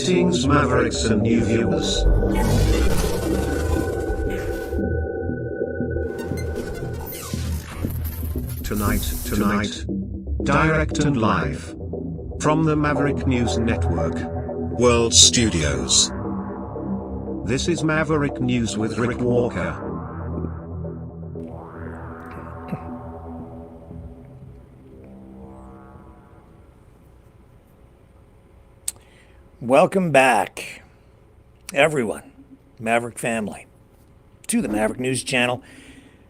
Greetings, Mavericks and new viewers. Tonight, direct and live from the Maverick News Network World Studios. This is Maverick News with Rick Walker. Welcome back, everyone, Maverick family, to the Maverick News Channel.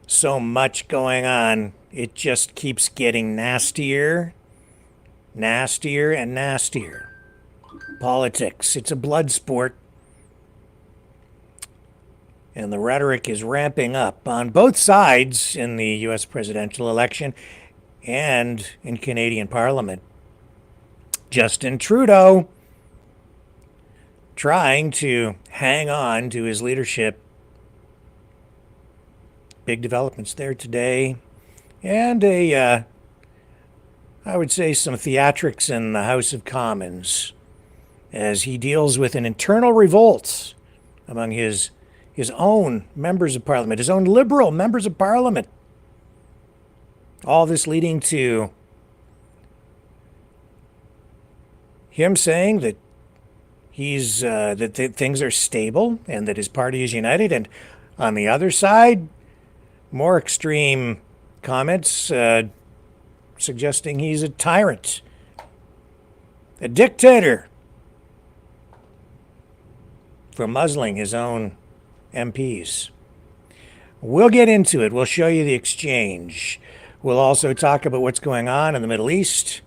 So much going on. It just keeps getting nastier, and nastier. Politics, it's a blood sport. And the rhetoric is ramping up on both sides in the U.S. presidential election and in Canadian Parliament. Justin Trudeau trying to hang on to his leadership. Big developments there today. And I would say some theatrics in the House of Commons as he deals with an internal revolt among his own members of Parliament, his own Liberal members of Parliament. All this leading to him saying that things are stable and that his party is united, and on the other side, more extreme comments suggesting he's a tyrant, a dictator, for muzzling his own MPs. We'll get into it. We'll show you the exchange. We'll also talk about what's going on in the Middle East.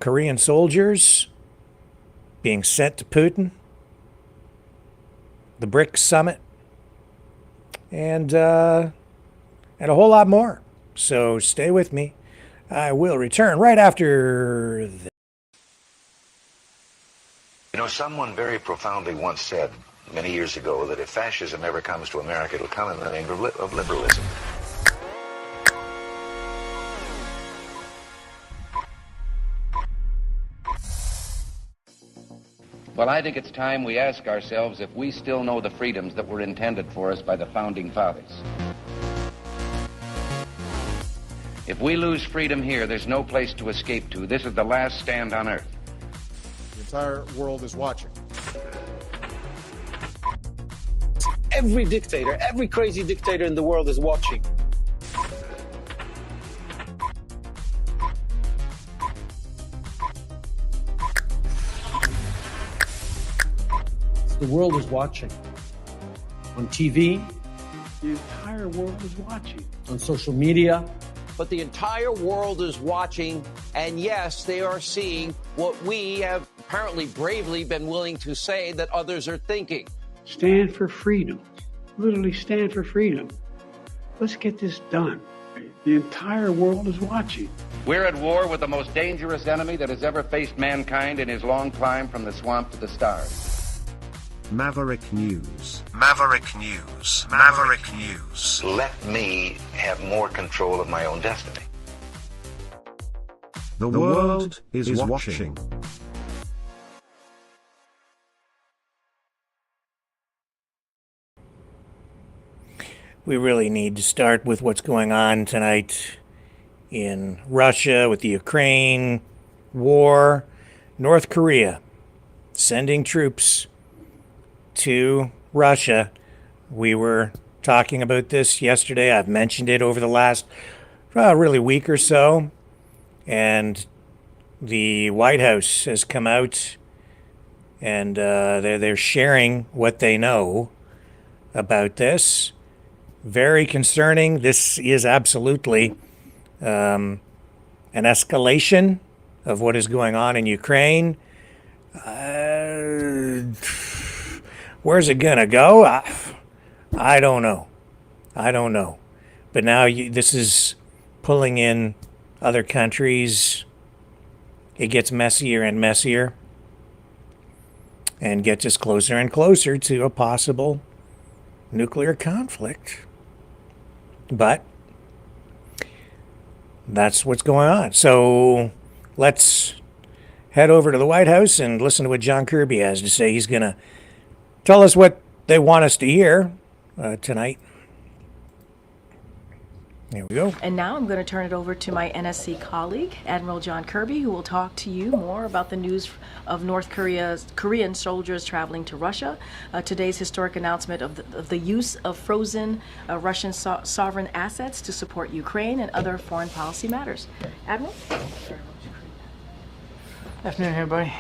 Korean soldiers being sent to Putin, the BRICS summit, and a whole lot more. So stay with me. I will return right after this. You know, someone very profoundly once said many years ago that if fascism ever comes to America, it'll come in the name of liberalism. Well, I think it's time we ask ourselves if we still know the freedoms that were intended for us by the Founding Fathers. If we lose freedom here, there's no place to escape to. This is the last stand on Earth. The entire world is watching. Every dictator, every crazy dictator in the world is watching. The world is watching. On TV, the entire world is watching. On social media. But the entire world is watching, and yes, they are seeing what we have apparently bravely been willing to say that others are thinking. Stand for freedom. Literally stand for freedom. Let's get this done. The entire world is watching. We're at war with the most dangerous enemy that has ever faced mankind in his long climb from the swamp to the stars. Maverick News. Maverick News. Maverick News. Let me have more control of my own destiny. The world is watching. We really need to start with what's going on tonight in Russia with the Ukraine war. North Korea sending troops to Russia. We were talking about this yesterday. I've mentioned it over the last really week or so. And the White House has come out and they're sharing what they know about this. Very concerning. This is absolutely an escalation of what is going on in Ukraine. Where's it gonna go? I don't know. But now this is pulling in other countries. It gets messier and messier and gets us closer and closer to a possible nuclear conflict. But that's what's going on. So let's head over to the White House and listen to what John Kirby has to say. He's going to tell us what they want us to hear tonight. There we go. And now I'm going to turn it over to my NSC colleague, Admiral John Kirby, who will talk to you more about the news of Korean soldiers traveling to Russia, today's historic announcement of the use of frozen Russian sovereign assets to support Ukraine, and other foreign policy matters. Admiral? Afternoon, everybody.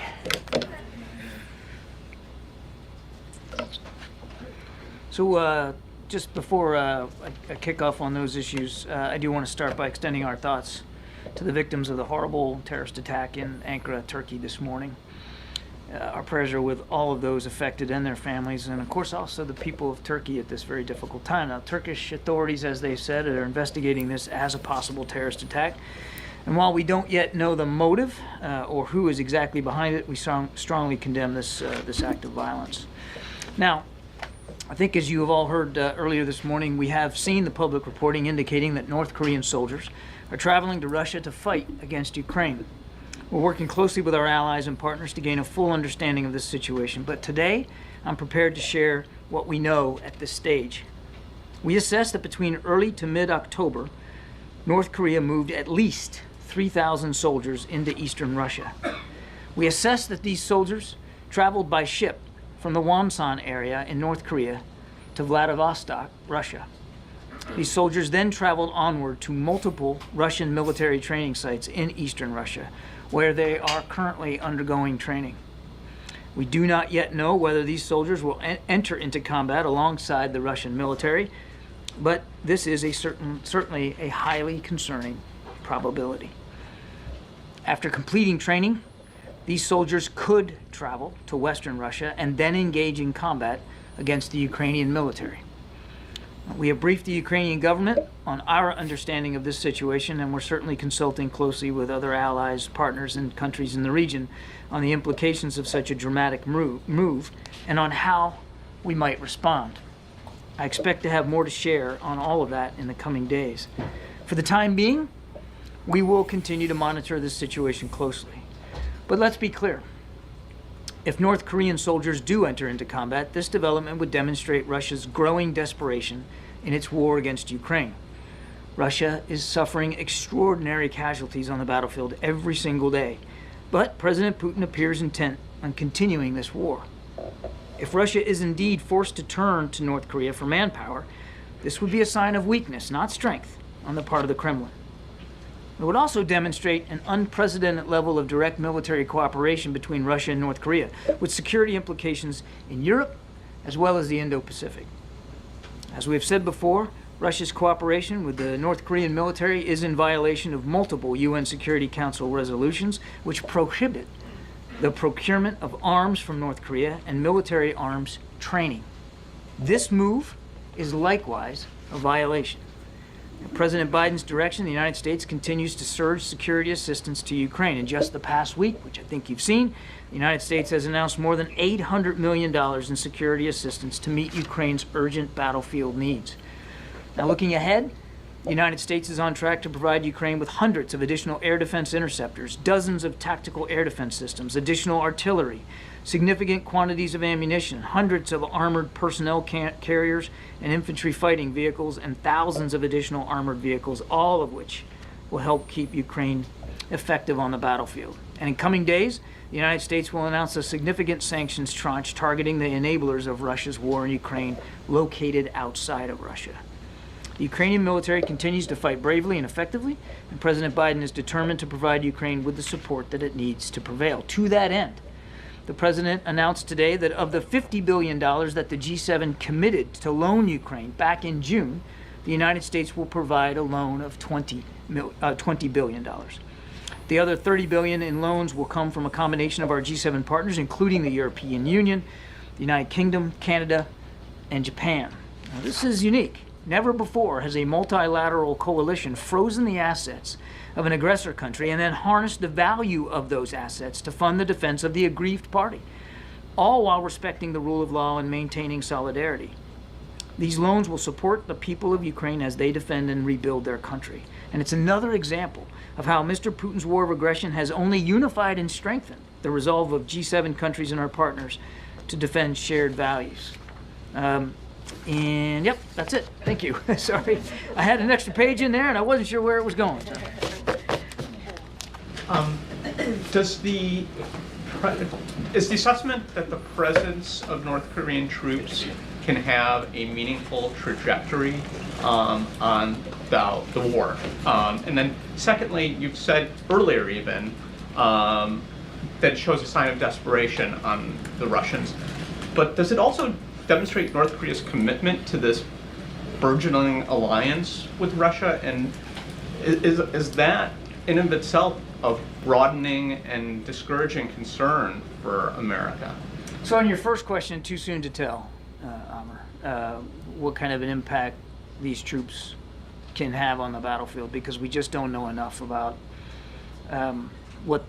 So, just before I kick off on those issues, I do want to start by extending our thoughts to the victims of the horrible terrorist attack in Ankara, Turkey this morning. Our prayers are with all of those affected and their families, and of course also the people of Turkey at this very difficult time. Now, Turkish authorities, as they've said, are investigating this as a possible terrorist attack. And while we don't yet know the motive or who is exactly behind it, we strongly condemn this act of violence. Now, I think as you have all heard earlier this morning, we have seen the public reporting indicating that North Korean soldiers are traveling to Russia to fight against Ukraine. We're working closely with our allies and partners to gain a full understanding of this situation, but today I'm prepared to share what we know at this stage. We assess that between early to mid-October, North Korea moved at least 3,000 soldiers into eastern Russia. We assess that these soldiers traveled by ship from the Wonsan area in North Korea to Vladivostok, Russia. These soldiers then traveled onward to multiple Russian military training sites in eastern Russia, where they are currently undergoing training. We do not yet know whether these soldiers will enter into combat alongside the Russian military, but this is certainly a highly concerning probability. After completing training, these soldiers could travel to Western Russia and then engage in combat against the Ukrainian military. We have briefed the Ukrainian government on our understanding of this situation, and we're certainly consulting closely with other allies, partners, and countries in the region on the implications of such a dramatic move and on how we might respond. I expect to have more to share on all of that in the coming days. For the time being, we will continue to monitor this situation closely. But let's be clear. If North Korean soldiers do enter into combat, this development would demonstrate Russia's growing desperation in its war against Ukraine. Russia is suffering extraordinary casualties on the battlefield every single day, but President Putin appears intent on continuing this war. If Russia is indeed forced to turn to North Korea for manpower, this would be a sign of weakness, not strength, on the part of the Kremlin. It would also demonstrate an unprecedented level of direct military cooperation between Russia and North Korea, with security implications in Europe as well as the Indo-Pacific. As we have said before, Russia's cooperation with the North Korean military is in violation of multiple UN Security Council resolutions which prohibit the procurement of arms from North Korea and military arms training. This move is likewise a violation. In President Biden's direction, the United States continues to surge security assistance to Ukraine. In just the past week, which I think you've seen, the United States has announced more than $800 million in security assistance to meet Ukraine's urgent battlefield needs. Now, looking ahead, the United States is on track to provide Ukraine with hundreds of additional air defense interceptors, dozens of tactical air defense systems, additional artillery, significant quantities of ammunition, hundreds of armored personnel carriers and infantry fighting vehicles, and thousands of additional armored vehicles, all of which will help keep Ukraine effective on the battlefield. And in coming days, the United States will announce a significant sanctions tranche targeting the enablers of Russia's war in Ukraine located outside of Russia. The Ukrainian military continues to fight bravely and effectively, and President Biden is determined to provide Ukraine with the support that it needs to prevail. To that end, the president announced today that of the $50 billion that the G7 committed to loan Ukraine back in June, the United States will provide a loan of $20 billion. The other $30 billion in loans will come from a combination of our G7 partners, including the European Union, the United Kingdom, Canada, and Japan. Now, this is unique. Never before has a multilateral coalition frozen the assets of an aggressor country and then harnessed the value of those assets to fund the defense of the aggrieved party, all while respecting the rule of law and maintaining solidarity. These loans will support the people of Ukraine as they defend and rebuild their country. And it's another example of how Mr. Putin's war of aggression has only unified and strengthened the resolve of G7 countries and our partners to defend shared values. And yep, that's it. Thank you. Sorry, I had an extra page in there and I wasn't sure where it was going. Is the assessment that the presence of North Korean troops can have a meaningful trajectory on the war? And then secondly, you've said earlier even that it shows a sign of desperation on the Russians. But does it also demonstrate North Korea's commitment to this burgeoning alliance with Russia? And is that in and of itself of broadening and discouraging concern for America? So on your first question, too soon to tell, Amr, what kind of an impact these troops can have on the battlefield, because we just don't know enough about what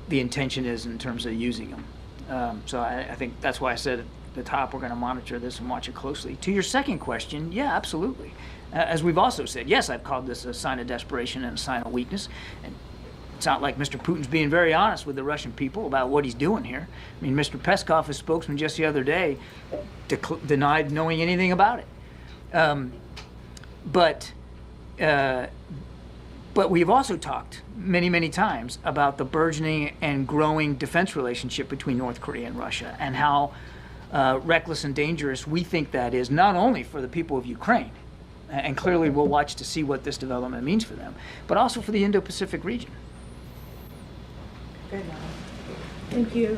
the intention is in terms of using them. So I think that's why I said at the top we're going to monitor this and watch it closely. To your second question, yeah, absolutely. As we've also said, yes, I've called this a sign of desperation and a sign of weakness. And it's not like Mr. Putin's being very honest with the Russian people about what he's doing here. I mean, Mr. Peskov, his spokesman just the other day, denied knowing anything about it. But we've also talked many, many times about the burgeoning and growing defense relationship between North Korea and Russia, and how reckless and dangerous we think that is, not only for the people of Ukraine, and clearly we'll watch to see what this development means for them, but also for the Indo-Pacific region. Thank you.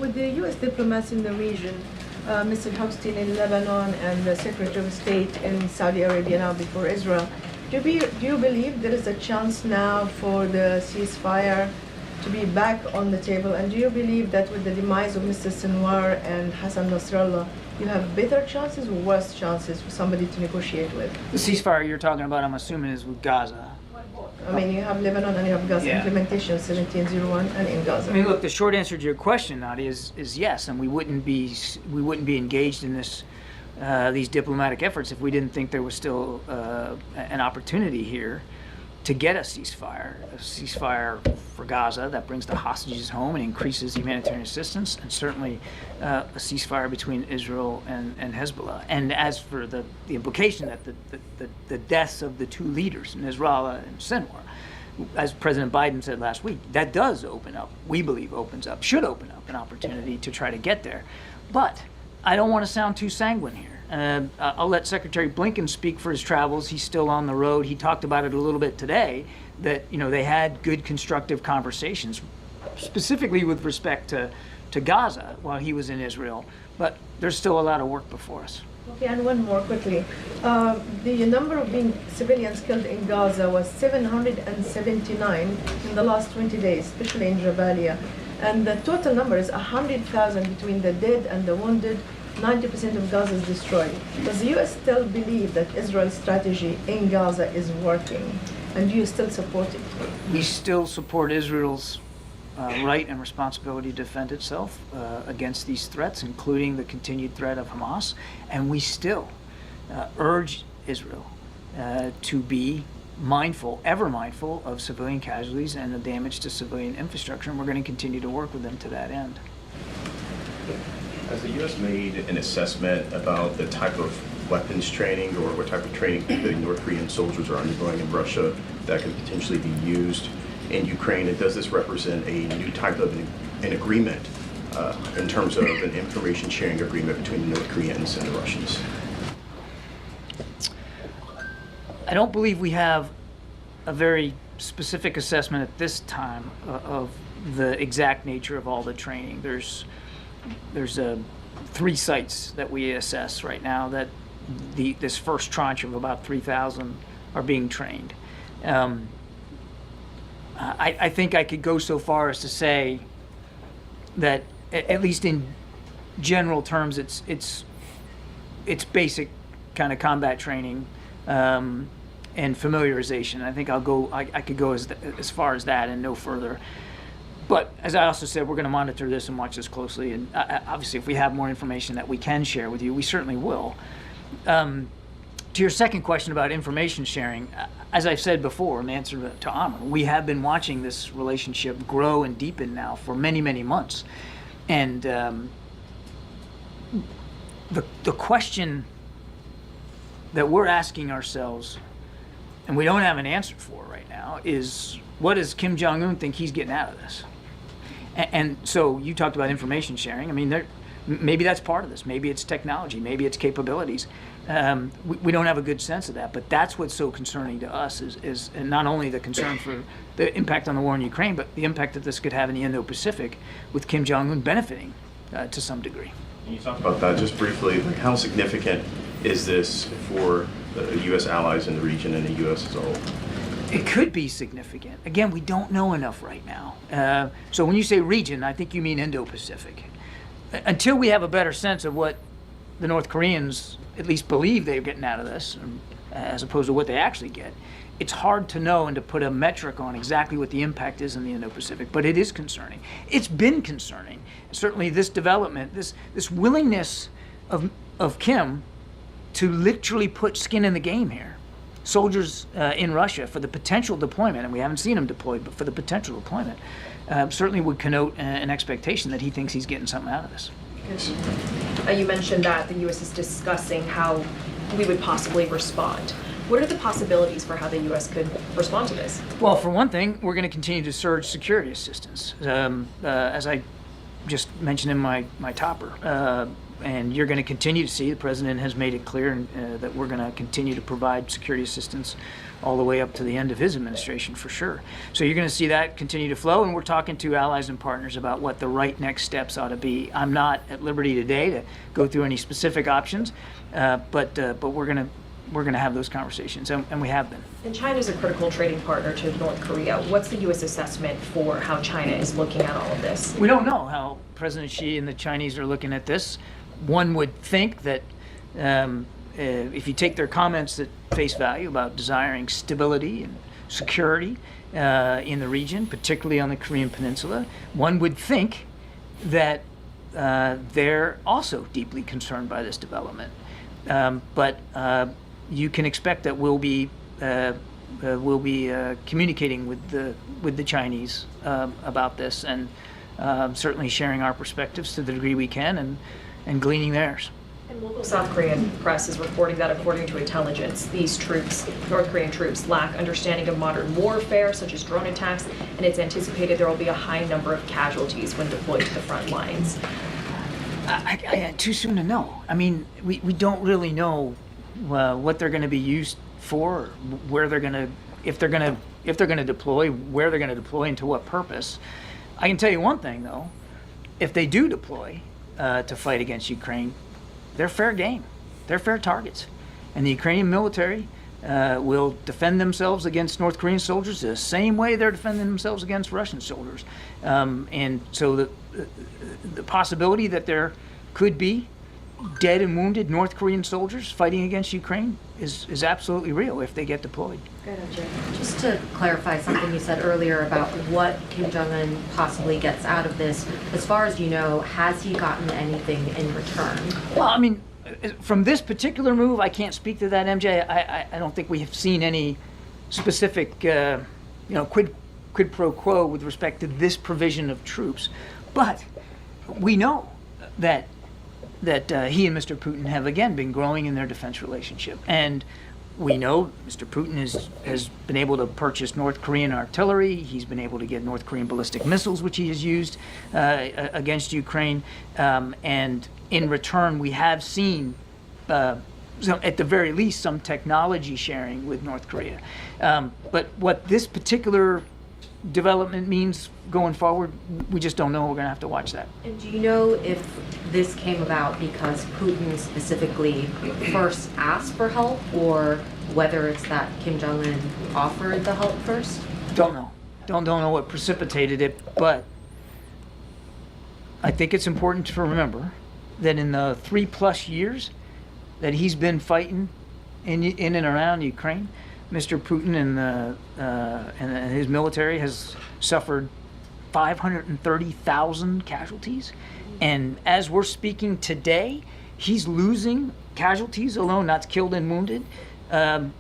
With the U.S. diplomats in the region, Mr. Hochstein in Lebanon and the Secretary of State in Saudi Arabia now before Israel, do you believe there is a chance now for the ceasefire to be back on the table? And do you believe that with the demise of Mr. Sinwar and Hassan Nasrallah, you have better chances or worse chances for somebody to negotiate with? The ceasefire you're talking about, I'm assuming, is with Gaza. I mean, you have Lebanon and you have Gaza implementation 1701 and in Gaza. I mean, look, the short answer to your question, Nadia, is yes, and we wouldn't be engaged in this these diplomatic efforts if we didn't think there was still an opportunity here to get a ceasefire for Gaza that brings the hostages home and increases humanitarian assistance, and certainly a ceasefire between Israel and Hezbollah. And as for the implication that the deaths of the two leaders, Nasrallah and Sinwar, as President Biden said last week, that does open up, we believe should open up an opportunity to try to get there. But I don't want to sound too sanguine here. I'll let Secretary Blinken speak for his travels. He's still on the road. He talked about it a little bit today, that they had good constructive conversations, specifically with respect to Gaza while he was in Israel. But there's still a lot of work before us. Okay, and one more quickly. The number of civilians killed in Gaza was 779 in the last 20 days, especially in Jabalia. And the total number is 100,000 between the dead and the wounded. 90% of Gaza is destroyed. Does the U.S. still believe that Israel's strategy in Gaza is working? And do you still support it? We still support Israel's right and responsibility to defend itself against these threats, including the continued threat of Hamas. And we still urge Israel to be ever mindful of civilian casualties and the damage to civilian infrastructure. And we're going to continue to work with them to that end. Has the U.S. made an assessment about the type of weapons training or what type of training the North Korean soldiers are undergoing in Russia that could potentially be used in Ukraine? And does this represent a new type of an agreement in terms of an information sharing agreement between the North Koreans and the Russians? I don't believe we have a very specific assessment at this time of the exact nature of all the training. There's 3 sites that we assess right now that this first tranche of about 3,000 are being trained. I think I could go so far as to say that, at least in general terms, it's basic kind of combat training and familiarization. I think I could go as far as that and no further. But as I also said, we're going to monitor this and watch this closely. And obviously, if we have more information that we can share with you, we certainly will. To your second question about information sharing, as I've said before in answer to Amr, we have been watching this relationship grow and deepen now for many, many months. And the question that we're asking ourselves, and we don't have an answer for right now, is what does Kim Jong-un think he's getting out of this? And so you talked about information sharing. I mean, maybe that's part of this. Maybe it's technology. Maybe it's capabilities. We don't have a good sense of that, but that's what's so concerning to us is not only the concern for the impact on the war in Ukraine, but the impact that this could have in the Indo-Pacific with Kim Jong-un benefiting to some degree. Can you talk about that just briefly? Like, how significant is this for the U.S. allies in the region and the U.S. as a whole? It could be significant. Again, we don't know enough right now. So when you say region, I think you mean Indo-Pacific. Until we have a better sense of what the North Koreans at least believe they're getting out of this, as opposed to what they actually get, it's hard to know and to put a metric on exactly what the impact is in the Indo-Pacific. But it is concerning. It's been concerning. Certainly this development, this willingness of Kim to literally put skin in the game here. Soldiers in Russia for the potential deployment, and we haven't seen him deployed, but for the potential deployment, certainly would connote an expectation that he thinks he's getting something out of this. You mentioned that the U.S. is discussing how we would possibly respond. What are the possibilities for how the U.S. could respond to this? Well, for one thing, we're going to continue to surge security assistance, as I just mentioned in my topper. And you're going to continue to see, the president has made it clear that we're going to continue to provide security assistance all the way up to the end of his administration for sure. So you're going to see that continue to flow, and we're talking to allies and partners about what the right next steps ought to be. I'm not at liberty today to go through any specific options, but we're going to have those conversations, and we have been. And China is a critical trading partner to North Korea. What's the U.S. assessment for how China is looking at all of this? We don't know how President Xi and the Chinese are looking at this. One would think that if you take their comments at face value about desiring stability and security in the region, particularly on the Korean Peninsula, one would think that they're also deeply concerned by this development. But you can expect that we'll be communicating with the Chinese about this, and certainly sharing our perspectives to the degree we can, and gleaning theirs. And local South Korean press is reporting that according to intelligence, these troops, North Korean troops, lack understanding of modern warfare, such as drone attacks, and it's anticipated there will be a high number of casualties when deployed to the front lines. Too soon to know. I mean, we don't really know what they're going to be used for, where they're going to, if they're going to deploy, where they're going to deploy, and to what purpose. I can tell you one thing though: if they do deploy to fight against Ukraine, they're fair game. They're fair targets. And the Ukrainian military will defend themselves against North Korean soldiers the same way they're defending themselves against Russian soldiers. And so the possibility that there could be dead and wounded North Korean soldiers fighting against Ukraine is absolutely real if they get deployed. Just to clarify something you said earlier about what Kim Jong-un possibly gets out of this, as far as you know, has he gotten anything in return? Well, I mean, from this particular move, I can't speak to that, MJ. I don't think we have seen any specific, quid pro quo with respect to this provision of troops. But we know that he and Mr. Putin have again been growing in their defense relationship, and we know Mr. Putin has been able to purchase North Korean artillery. He's been able to get North Korean ballistic missiles, which he has used against Ukraine, and in return we have seen at the very least some technology sharing with North Korea. But what this particular development means going forward, we just don't know. We're going to have to watch that. And do you know if this came about because Putin specifically first asked for help, or whether it's that Kim Jong-un offered the help first? Don't know. Don't know what precipitated it, but I think it's important to remember that in the 3+ years that he's been fighting in and around Ukraine, Mr. Putin and his military has suffered 530,000 casualties. And as we're speaking today, he's losing casualties alone, not killed and wounded, 1,000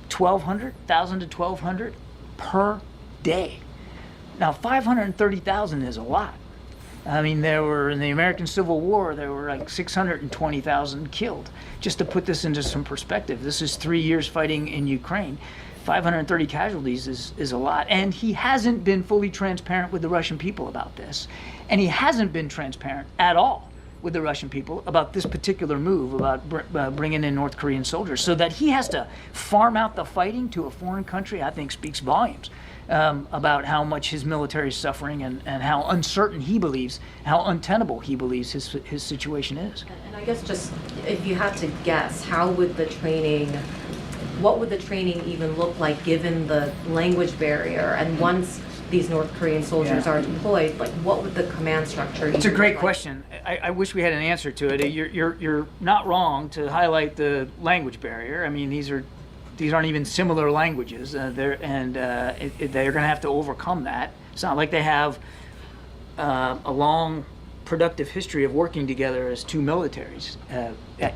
to 1,200 per day. Now, 530,000 is a lot. I mean, there were, in the American Civil War, there were like 620,000 killed. Just to put this into some perspective, this is 3 years fighting in Ukraine. 530 casualties is a lot. And he hasn't been fully transparent with the Russian people about this. And he hasn't been transparent at all with the Russian people about this particular move, about bringing in North Korean soldiers. So that he has to farm out the fighting to a foreign country, I think speaks volumes about how much his military is suffering and how uncertain he believes, how untenable he believes his situation is. And I guess just, if you had to guess, what would the training even look like given the language barrier? And once these North Korean soldiers are deployed, like what would the command structure It's a great question. I wish we had an answer to it. You're not wrong to highlight the language barrier. I mean, these aren't even similar languages. They're going to have to overcome that. It's not like they have a long, productive history of working together as two militaries,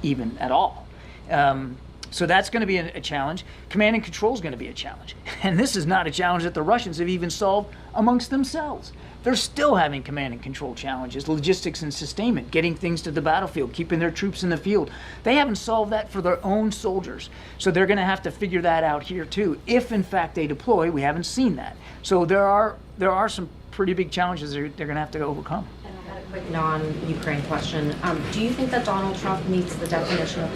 even at all. So that's going to be a challenge. Command and control is going to be a challenge. And this is not a challenge that the Russians have even solved amongst themselves. They're still having command and control challenges, logistics and sustainment, getting things to the battlefield, keeping their troops in the field. They haven't solved that for their own soldiers. So they're going to have to figure that out here too. If in fact they deploy, we haven't seen that. So there are some pretty big challenges they're going to have to overcome. Quick non-Ukraine question. Do you think that Donald Trump meets the definition of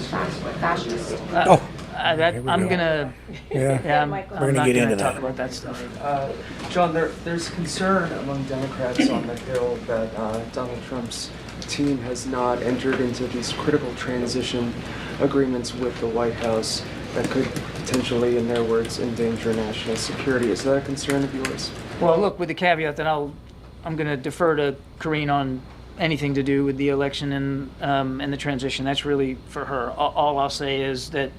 fascist? I'm gonna get into talk that. about that stuff. John, there's concern among Democrats on the Hill that Donald Trump's team has not entered into these critical transition agreements with the White House that could potentially, in their words, endanger national security. Is that a concern of yours? Well, look, with the caveat that I'm going to defer to Karine on anything to do with the election and the transition. That's really for her. All I'll say is that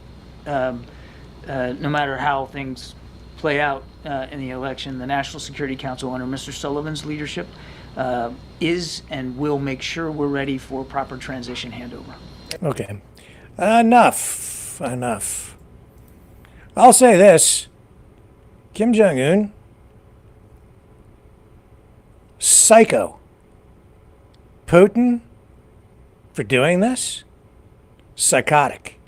no matter how things play out in the election, the National Security Council under Mr. Sullivan's leadership is and will make sure we're ready for proper transition handover. Okay. Enough. I'll say this. Kim Jong-un, psycho. Putin, for doing this, psychotic.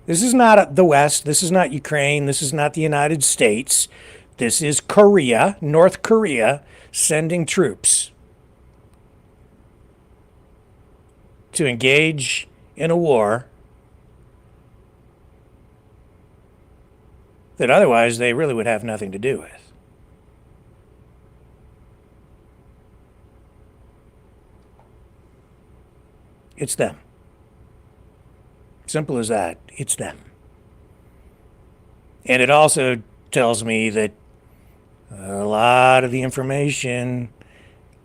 This is not the West. This is not Ukraine. This is not the United States. This is Korea, North Korea, sending troops to engage in a war that otherwise they really would have nothing to do with. It's them. Simple as that. It's them. And it also tells me that a lot of the information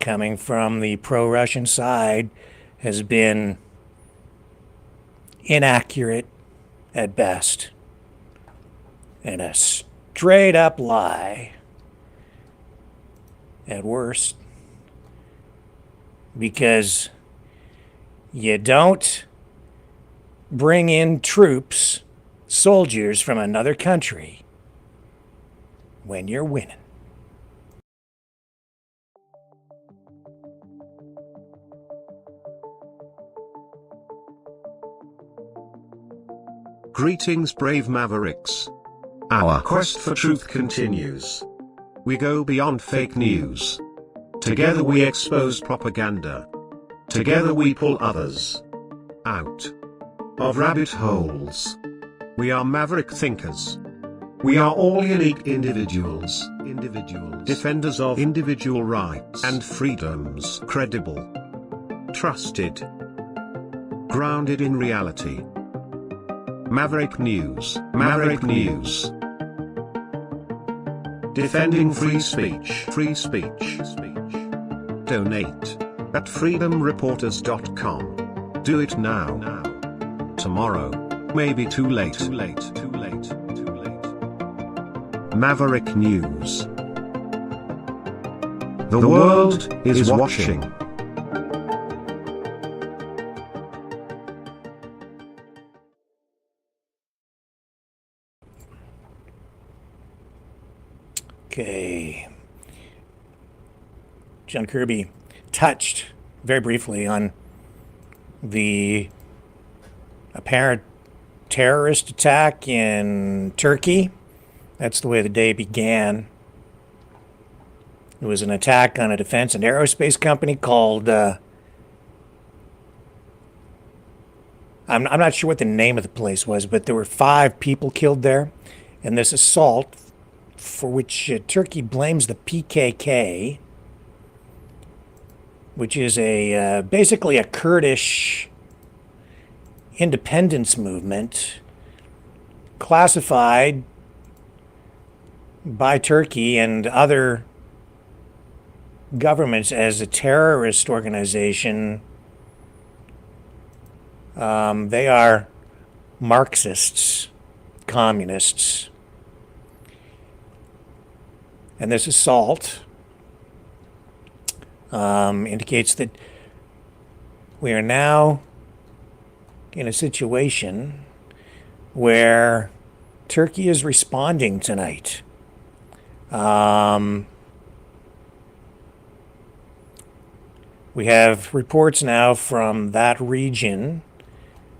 coming from the pro-Russian side has been inaccurate at best and a straight up lie at worst, because you don't bring in troops, soldiers from another country when you're winning. Greetings, brave Mavericks. Our quest for truth continues. We go beyond fake news. Together we expose propaganda. Together we pull others out of rabbit holes. We are maverick thinkers. We are all unique individuals, defenders of individual rights and freedoms, credible, trusted, grounded in reality. Maverick News, Maverick News. Defending free speech, free speech. Donate at freedomreporters.com. Do it now. Tomorrow may be too late. Maverick News. The world is watching. John Kirby touched very briefly on the apparent terrorist attack in Turkey. That's the way the day began. It was an attack on a defense and aerospace company called, I'm not sure what the name of the place was, but there were 5 people killed there. And this assault, for which Turkey blames the PKK, which is basically a Kurdish independence movement classified by Turkey and other governments as a terrorist organization. They are Marxists, communists. And this assault indicates that we are now in a situation where Turkey is responding tonight. We have reports now from that region,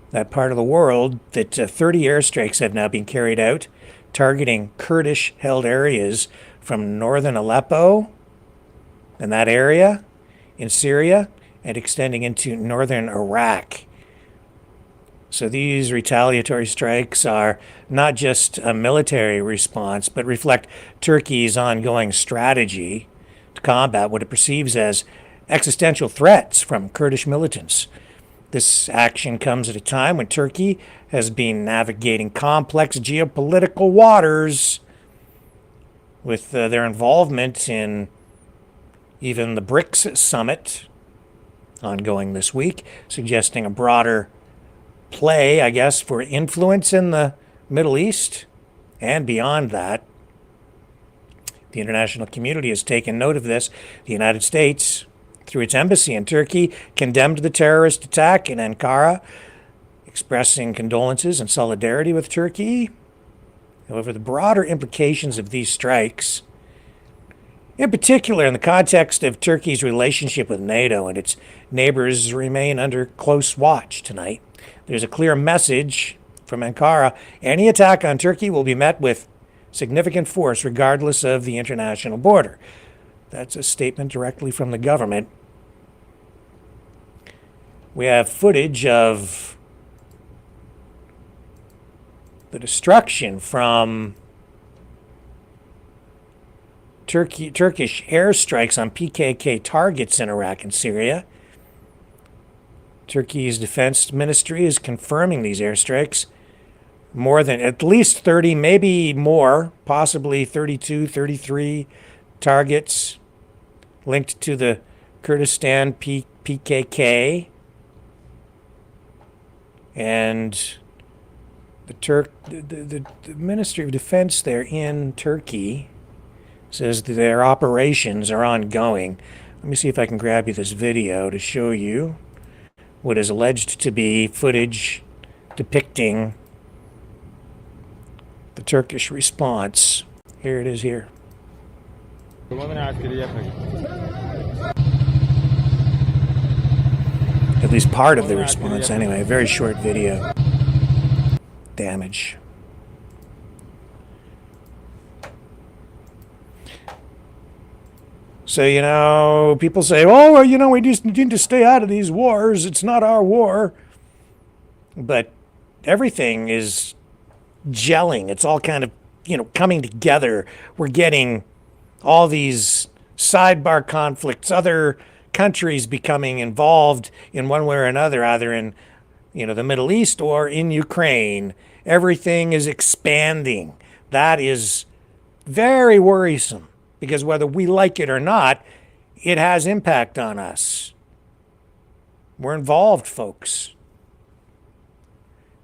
that part of the world, that 30 airstrikes have now been carried out targeting Kurdish-held areas from northern Aleppo and that area in Syria and extending into northern Iraq. So these retaliatory strikes are not just a military response, but reflect Turkey's ongoing strategy to combat what it perceives as existential threats from Kurdish militants. This action comes at a time when Turkey has been navigating complex geopolitical waters with their involvement in even the BRICS summit ongoing this week, suggesting a broader play, I guess, for influence in the Middle East and beyond that. The international community has taken note of this. The United States, through its embassy in Turkey, condemned the terrorist attack in Ankara, expressing condolences and solidarity with Turkey. However, the broader implications of these strikes, in particular in the context of Turkey's relationship with NATO and its neighbors, remain under close watch tonight. There's a clear message from Ankara. Any attack on Turkey will be met with significant force regardless of the international border. That's a statement directly from the government. We have footage of the destruction from Turkish airstrikes on PKK targets in Iraq and Syria. Turkey's defense ministry is confirming these airstrikes. More than at least 30, maybe more, possibly 32, 33 targets linked to the Kurdistan PKK. And the Ministry of Defense there in Turkey says that their operations are ongoing. Let me see if I can grab you this video to show you what is alleged to be footage depicting the Turkish response. Here it is here. At least part of the response anyway. A very short video. Damage. So, people say, oh, well, we just need to stay out of these wars. It's not our war. But everything is gelling. It's all kind of, coming together. We're getting all these sidebar conflicts, other countries becoming involved in one way or another, either in, the Middle East or in Ukraine. Everything is expanding. That is very worrisome. Because whether we like it or not, it has impact on us. We're involved, folks.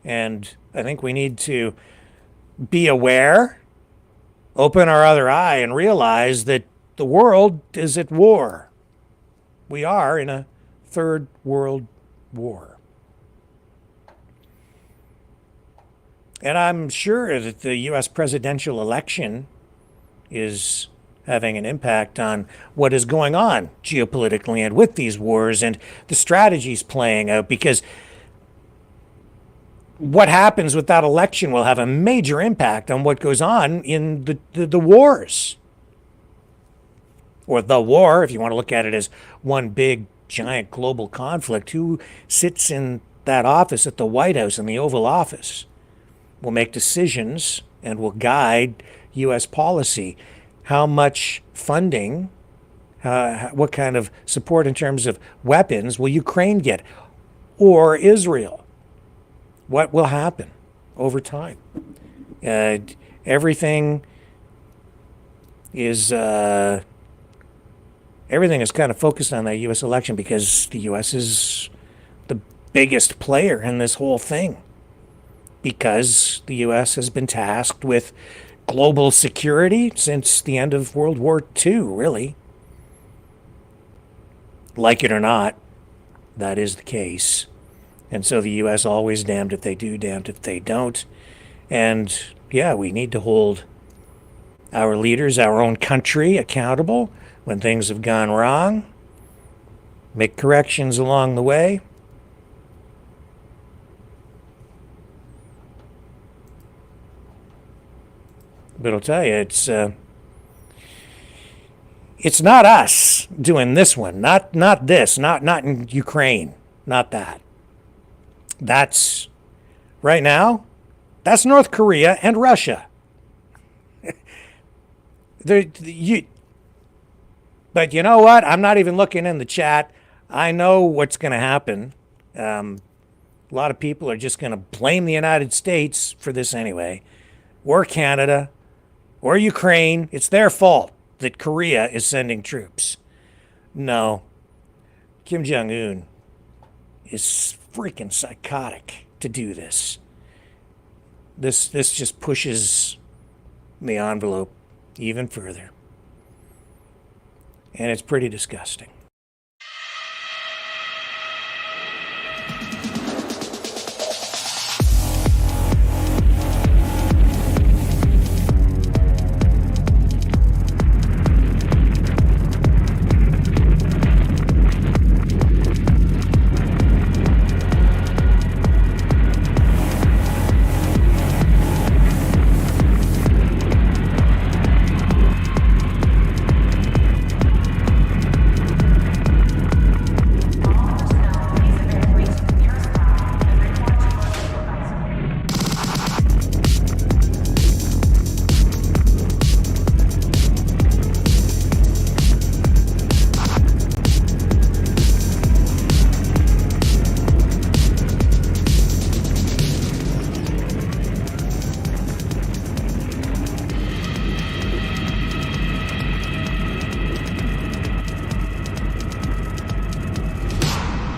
And I think we need to be aware, open our other eye, and realize that the world is at war. We are in a third world war. And I'm sure that the U.S. presidential election is having an impact on what is going on geopolitically and with these wars and the strategies playing out, because what happens with that election will have a major impact on what goes on in the wars. Or the war, if you want to look at it as one big, giant global conflict. Who sits in that office at the White House, in the Oval Office, will make decisions and will guide U.S. policy. How much funding, what kind of support in terms of weapons will Ukraine get? Or Israel? What will happen over time? Everything is kind of focused on that U.S. election because the U.S. is the biggest player in this whole thing. Because the U.S. has been tasked with global security since the end of World War II, really. Like it or not, that is the case. And so the U.S. always damned if they do, damned if they don't. And yeah, we need to hold our leaders, our own country, accountable when things have gone wrong. Make corrections along the way. But I'll tell you, it's not us doing this one. Not this. Not in Ukraine. Not that. That's right now. That's North Korea and Russia. But you know what? I'm not even looking in the chat. I know what's going to happen. A lot of people are just going to blame the United States for this anyway, or Canada, or Ukraine. It's their fault that Korea is sending troops. No. Kim Jong-un is freaking psychotic to do this. This just pushes the envelope even further. And it's pretty disgusting.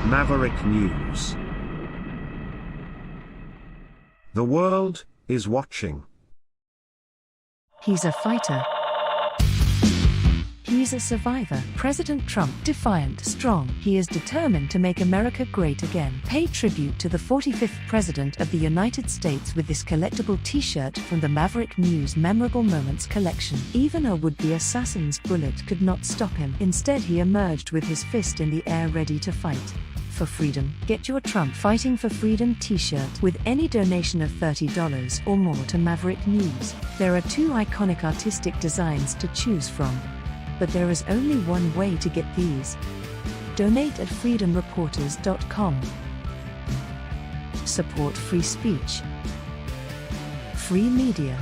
Maverick News. The world is watching. He's a fighter. He's a survivor. President Trump, defiant, strong. He is determined to make America great again. Pay tribute to the 45th President of the United States with this collectible t-shirt from the Maverick News Memorable Moments collection. Even a would-be assassin's bullet could not stop him. Instead, he emerged with his fist in the air ready to fight. For freedom. Get your Trump Fighting for Freedom t-shirt with any donation of $30 or more to Maverick News. There are two iconic artistic designs to choose from. But there is only one way to get these. Donate at freedomreporters.com. Support free speech. Free media.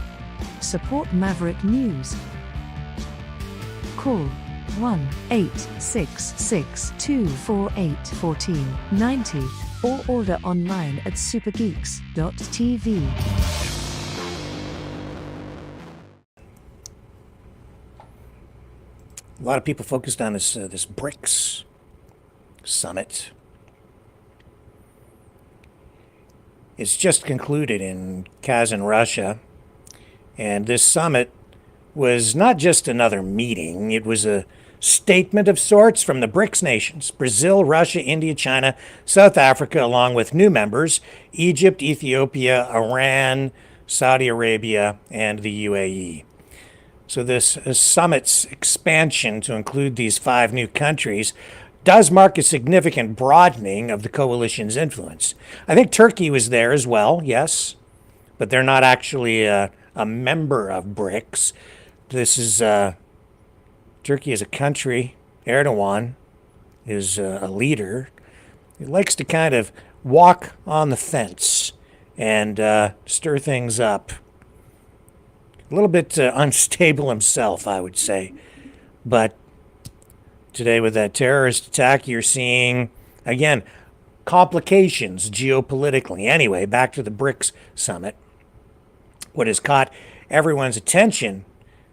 Support Maverick News. Call 1-866-248-1490 or order online at supergeeks.tv. A lot of people focused on this BRICS summit. It's just concluded in Kazan, Russia, and this summit was not just another meeting. It was a statement of sorts from the BRICS nations: Brazil, Russia, India, China, South Africa, along with new members: Egypt, Ethiopia, Iran, Saudi Arabia, and the UAE. So this summit's expansion to include these 5 new countries does mark a significant broadening of the coalition's influence. I think Turkey was there as well, yes, but they're not actually a member of BRICS. This is Turkey is a country. Erdogan is a leader. He likes to kind of walk on the fence and stir things up. A little bit unstable himself, I would say. But today with that terrorist attack, you're seeing, again, complications geopolitically. Anyway, back to the BRICS summit. What has caught everyone's attention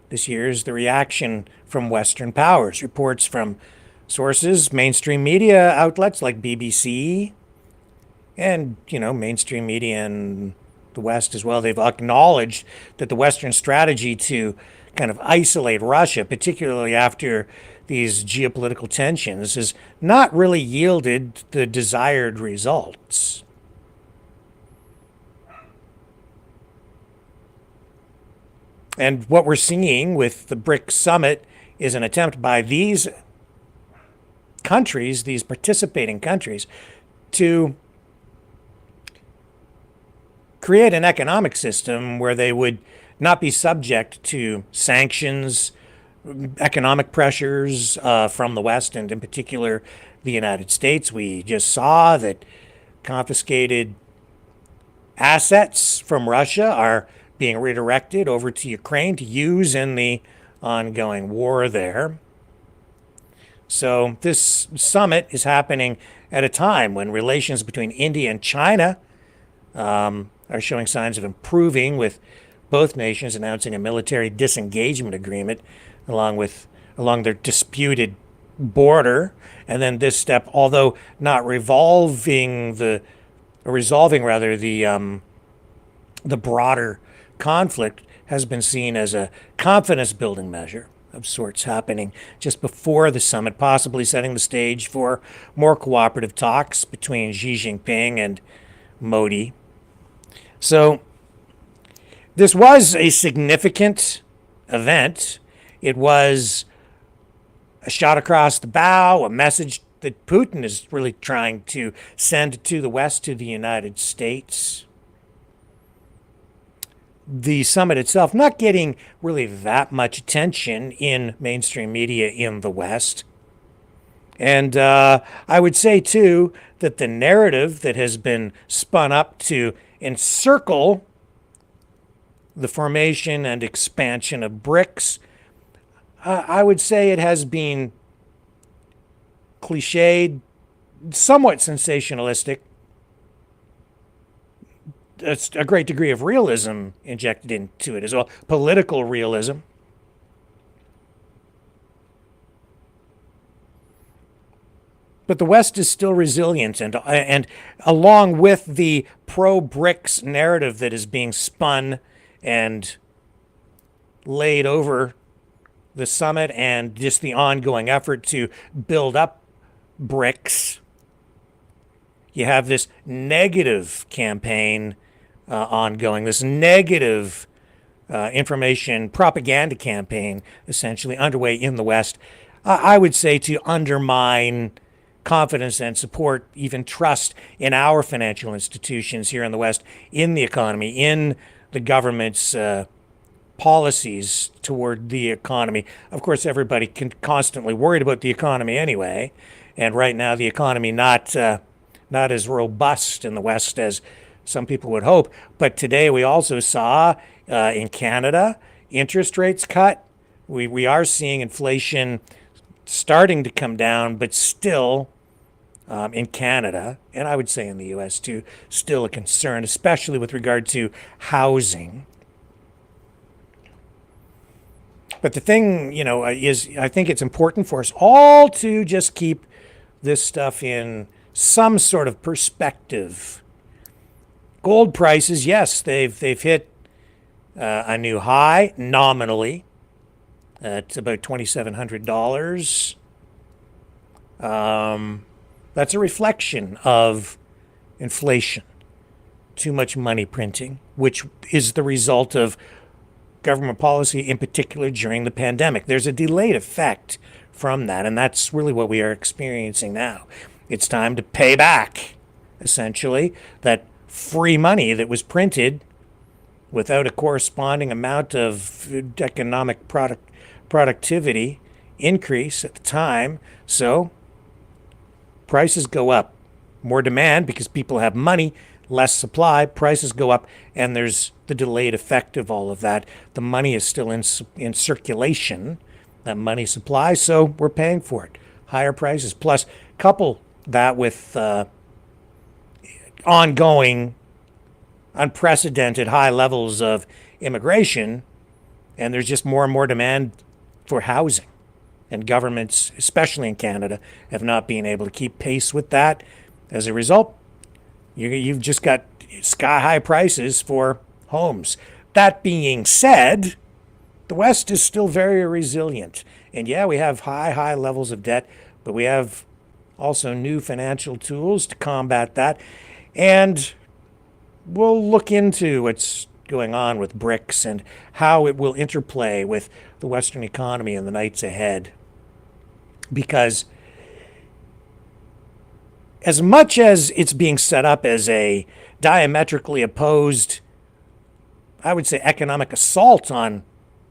this year is the reaction from Western powers. Reports from sources, mainstream media outlets like BBC, and, mainstream media in the West as well. They've acknowledged that the Western strategy to kind of isolate Russia, particularly after these geopolitical tensions, has not really yielded the desired results. And what we're seeing with the BRICS summit is an attempt by these countries, these participating countries, to create an economic system where they would not be subject to sanctions, economic pressures from the West, and in particular the United States. We just saw that confiscated assets from Russia are being redirected over to Ukraine to use in the ongoing war there. So this summit is happening at a time when relations between India and China are showing signs of improving, with both nations announcing a military disengagement agreement along their disputed border. And then this step, although not resolving the broader conflict, has been seen as a confidence building measure of sorts happening just before the summit, possibly setting the stage for more cooperative talks between Xi Jinping and Modi. So this was a significant event. It was a shot across the bow, a message that Putin is really trying to send to the West, to the United States. The summit itself not getting really that much attention in mainstream media in the West. And I would say, too, that the narrative that has been spun up to encircle the formation and expansion of BRICS, I would say it has been cliched, somewhat sensationalistic. It's a great degree of realism injected into it as well, political realism. But the West is still resilient, and along with the pro-BRICS narrative that is being spun and laid over the summit and just the ongoing effort to build up BRICS, you have this negative campaign ongoing, this negative information propaganda campaign essentially underway in the West, I would say, to undermine confidence and support, even trust in our financial institutions here in the West, in the economy, in the government's policies toward the economy. Of course, everybody can constantly worried about the economy anyway, and right now the economy not as robust in the West as some people would hope. But today we also saw in Canada interest rates cut. We are seeing inflation starting to come down, but still in Canada, and I would say in the U.S. too, still a concern, especially with regard to housing. But the thing, is I think it's important for us all to just keep this stuff in some sort of perspective. Gold prices, yes, they've hit a new high nominally. It's about $2,700. That's a reflection of inflation, too much money printing, which is the result of government policy, in particular during the pandemic. There's a delayed effect from that, and that's really what we are experiencing now. It's time to pay back, essentially, that free money that was printed without a corresponding amount of economic productivity increase at the time. So prices go up. More demand because people have money, less supply, prices go up, and there's the delayed effect of all of that. The money is still in circulation, that money supply, so we're paying for it. Higher prices. Plus, couple that with ongoing, unprecedented high levels of immigration, and there's just more and more demand for housing. And governments, especially in Canada, have not been able to keep pace with that. As a result, you've just got sky-high prices for homes. That being said, the West is still very resilient. And yeah, we have high levels of debt, but we have also new financial tools to combat that. And we'll look into what's going on with BRICS and how it will interplay with the Western economy in the nights ahead. Because as much as it's being set up as a diametrically opposed, I would say, economic assault on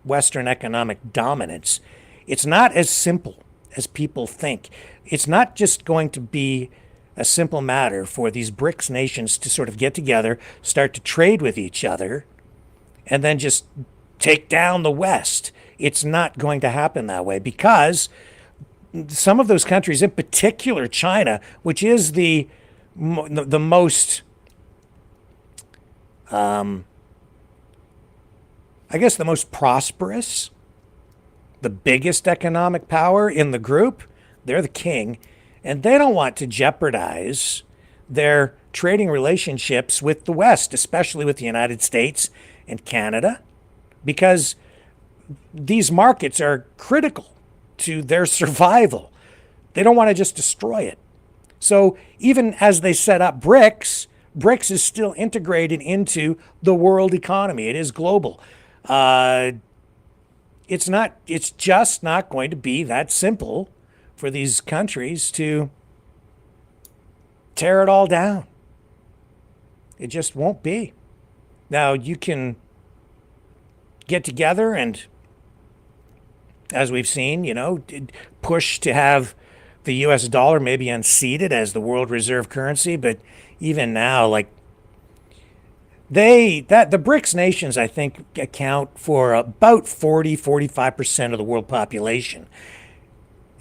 Western economic dominance, it's not as simple as people think. It's not just going to be a simple matter for these BRICS nations to sort of get together, start to trade with each other, and then just take down the West. It's not going to happen that way because some of those countries, in particular China, which is the most, I guess the most prosperous, the biggest economic power in the group, they're the king, and they don't want to jeopardize their trading relationships with the West, especially with the United States and Canada, because these markets are critical to their survival. They don't want to just destroy it. So even as they set up BRICS, BRICS is still integrated into the world economy. It is global. It's just not going to be that simple for these countries to tear it all down. It just won't be. Now, you can get together and, as we've seen, push to have the US dollar maybe unseated as the world reserve currency, but even now, the BRICS nations, I think, account for about 40-45% of the world population.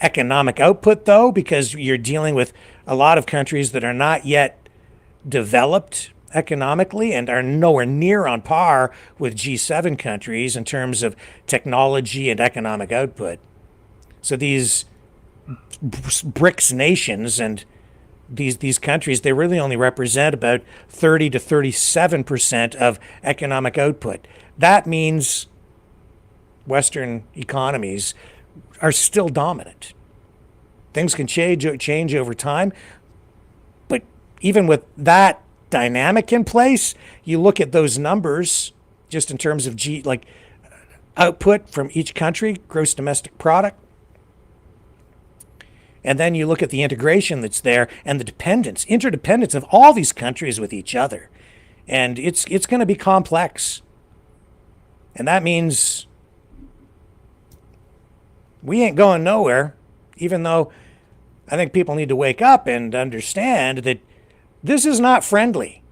Economic output, though, because you're dealing with a lot of countries that are not yet developed economically and are nowhere near on par with G7 countries in terms of technology and economic output. So these BRICS nations and these countries, they really only represent about 30 to 37% of economic output. That means Western economies are still dominant. Things can change over time, but even with that dynamic in place, you look at those numbers just in terms of output from each country, gross domestic product, and then you look at the integration that's there and the interdependence of all these countries with each other. And it's going to be complex. And that means we ain't going nowhere, even though I think people need to wake up and understand that this is not friendly.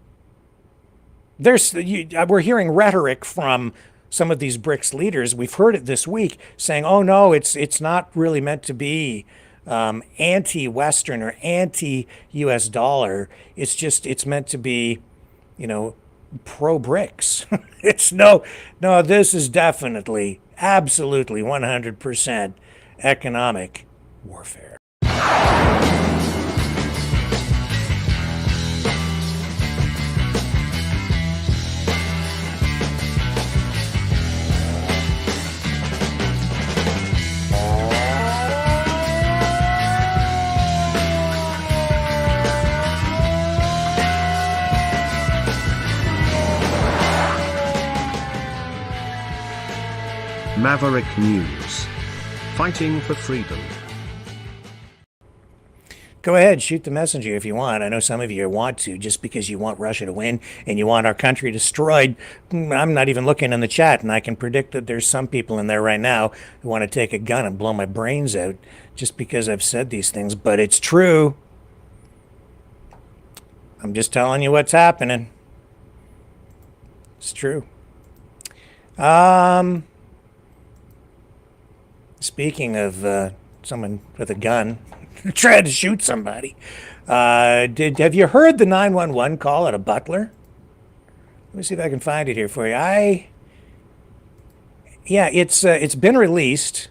We're hearing rhetoric from some of these BRICS leaders. We've heard it this week saying, oh no, it's not really meant to be anti-Western or anti-US dollar. It's meant to be, pro-BRICS. This is definitely, absolutely 100% economic warfare. Maverick News. Fighting for freedom. Go ahead, shoot the messenger if you want. I know some of you want to, just because you want Russia to win and you want our country destroyed. I'm not even looking in the chat, and I can predict that there's some people in there right now who want to take a gun and blow my brains out just because I've said these things. But it's true. I'm just telling you what's happening. It's true. Speaking of someone with a gun tried to shoot somebody, have you heard the 911 call at a Butler? Let me see if I can find it here for you. Yeah, it's been released.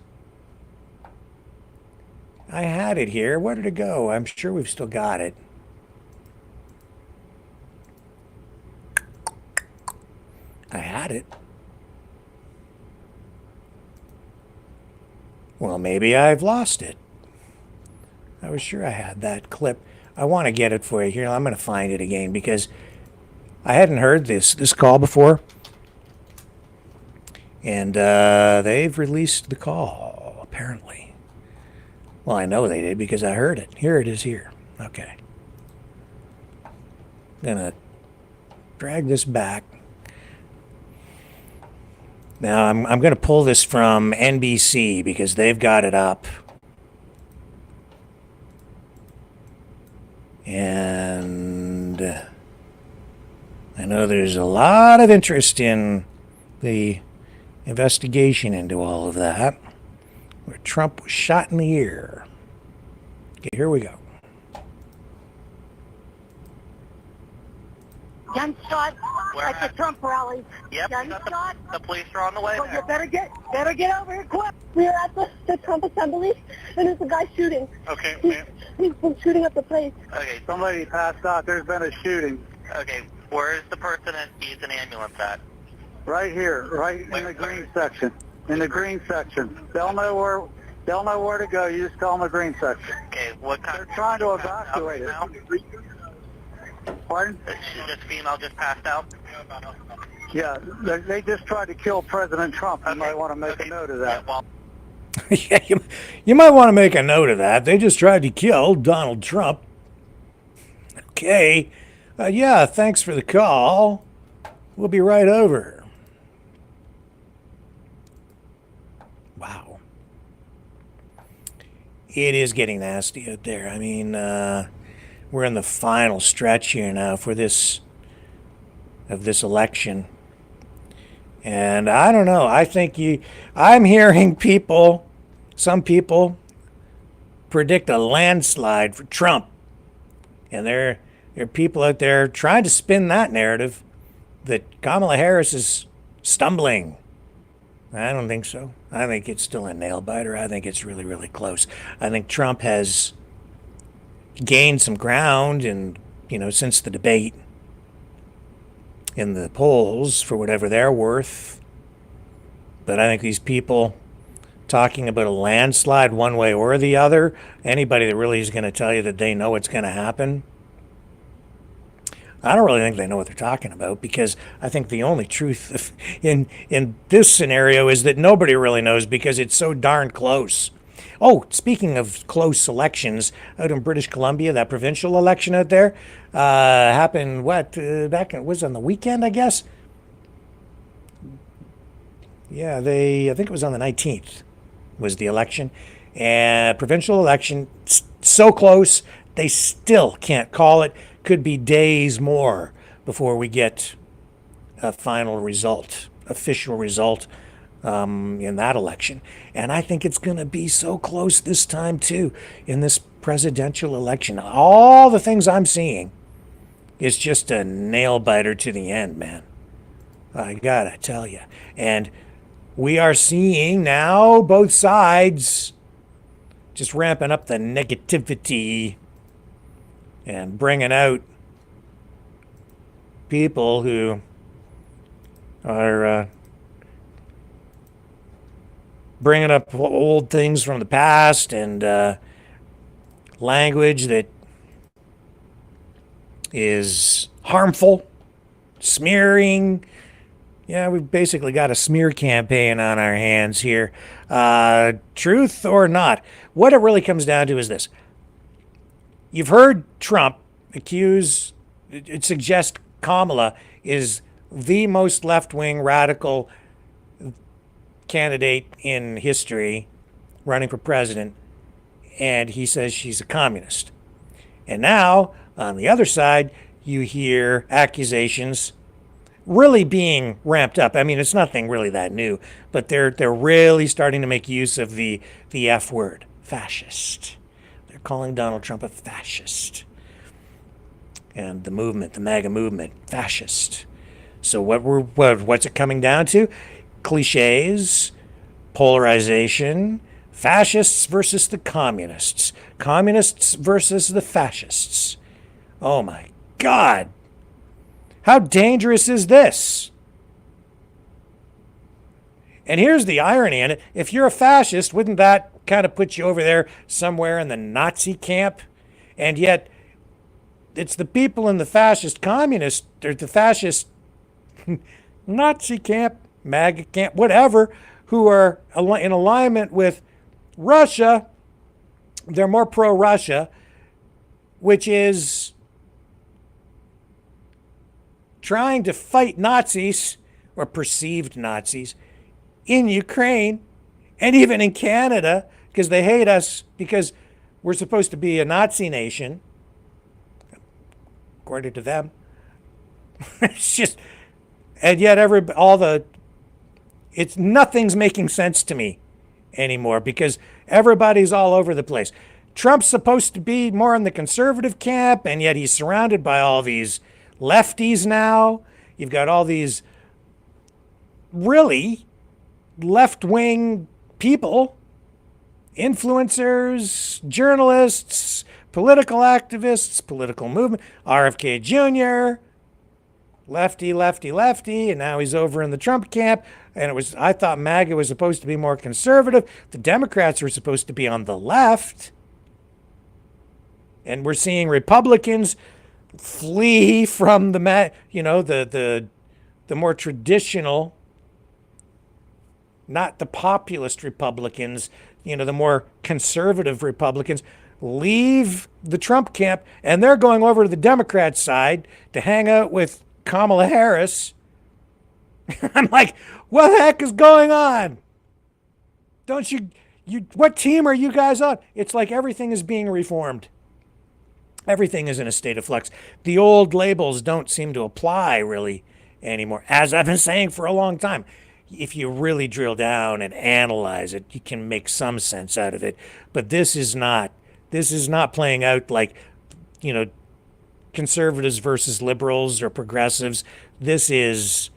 I had it here. Where did it go? I'm sure we've still got it. I had it. Well, maybe I've lost it. I was sure I had that clip. I want to get it for you here. I'm going to find it again because I hadn't heard this call before. And they've released the call, apparently. Well, I know they did because I heard it. Here it is here. Okay. I'm going to drag this back. Now, I'm going to pull this from NBC because they've got it up. And I know there's a lot of interest in the investigation into all of that, where Trump was shot in the ear. Okay, here we go. Gunshot at the Trump rally. Yep, Gunshot. the police are on the way. Well, you better get over here quick. We're at the Trump assembly, and there's a guy shooting. Okay, He's been shooting up the place. Okay. Somebody passed out. There's been a shooting. Okay, where is the person that needs an ambulance at? Right here, right in the green section. In the green section. They'll know where to go. You just tell them the green section. Okay, what kind? They're trying to evacuate it. Pardon? This female just passed out? Yeah, they just tried to kill President Trump. You might want to make a note of that. Yeah, you might want to make a note of that. They just tried to kill Donald Trump. Okay. Yeah, thanks for the call. We'll be right over. Wow. It is getting nasty out there. I mean, we're in the final stretch here now for this election. And I don't know. I think I'm hearing some people predict a landslide for Trump. And there are people out there trying to spin that narrative that Kamala Harris is stumbling. I don't think so. I think it's still a nail biter. I think it's really, really close. I think Trump has gained some ground since the debate in the polls, for whatever they're worth. But I think these people talking about a landslide one way or the other, anybody that really is going to tell you that they know what's going to happen, I don't really think they know what they're talking about, because I think the only truth in this scenario is that nobody really knows because it's so darn close. Oh, speaking of close elections, out in British Columbia, that provincial election out there happened, it was on the weekend, I guess? Yeah, I think it was on the 19th was the election. And provincial election, so close, they still can't call it. Could be days more before we get a final result, official result in that election. And I think it's going to be so close this time, too, in this presidential election. All the things I'm seeing is just a nail biter to the end, man. I gotta tell you. And we are seeing now both sides just ramping up the negativity and bringing out people who are bringing up old things from the past and language that is harmful, smearing, Yeah, we've basically got a smear campaign on our hands here. Truth or not, what it really comes down to is this. You've heard Trump it suggests Kamala is the most left-wing radical candidate in history running for president, and he says she's a communist. And now, on the other side, you hear accusations really being ramped up. I mean, it's nothing really that new, but they're really starting to make use of the F word, fascist. They're calling Donald Trump a fascist. And the movement, the MAGA movement, fascist. So what's it coming down to? Cliches, polarization, fascists versus the communists, communists versus the fascists. Oh my God. How dangerous is this? And here's the irony in it. If you're a fascist, wouldn't that kind of put you over there somewhere in the Nazi camp? And yet, it's the people in the fascist communist, or the fascist Nazi camp, MAGA camp, whatever, who are in alignment with Russia. They're more pro-Russia, which is trying to fight Nazis, or perceived Nazis, in Ukraine and even in Canada, because they hate us because we're supposed to be a Nazi nation, according to them. It's just, and yet nothing's making sense to me anymore because everybody's all over the place. Trump's supposed to be more in the conservative camp, and yet he's surrounded by all these lefties now. You've got all these really left-wing people, influencers, journalists, political activists, political movement, RFK Jr., lefty, and now he's over in the Trump camp. And I thought MAGA was supposed to be more conservative. The Democrats were supposed to be on the left. And we're seeing Republicans flee from the more traditional, not the populist Republicans, the more conservative Republicans, leave the Trump camp, and they're going over to the Democrat side to hang out with Kamala Harris. I'm like, what the heck is going on? Don't you what team are you guys on? It's like everything is being reformed. Everything is in a state of flux. The old labels don't seem to apply really anymore, as I've been saying for a long time. If you really drill down and analyze it, you can make some sense out of it. But this is not playing out like, conservatives versus liberals or progressives. This is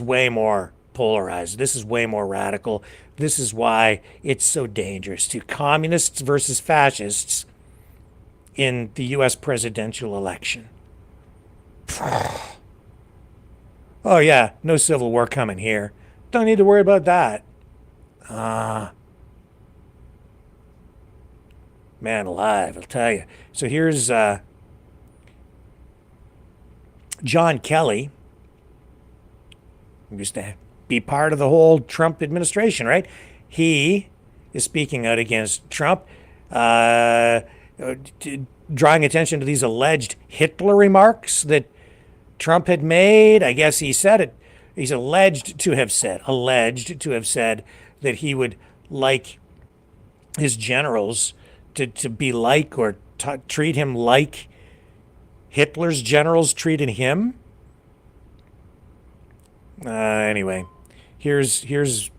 way more polarized. This is way more radical. This is why it's so dangerous to communists versus fascists in the U.S. presidential election. Oh yeah, no civil war coming here. Don't need to worry about that. Man alive, I'll tell you. So here's John Kelly, who used to be part of the whole Trump administration, right? He is speaking out against Trump, drawing attention to these alleged Hitler remarks that Trump had made. I guess he said it. He's alleged to have said that he would like his generals to be like or treat him like Hitler's generals treated him. Anyway, here's the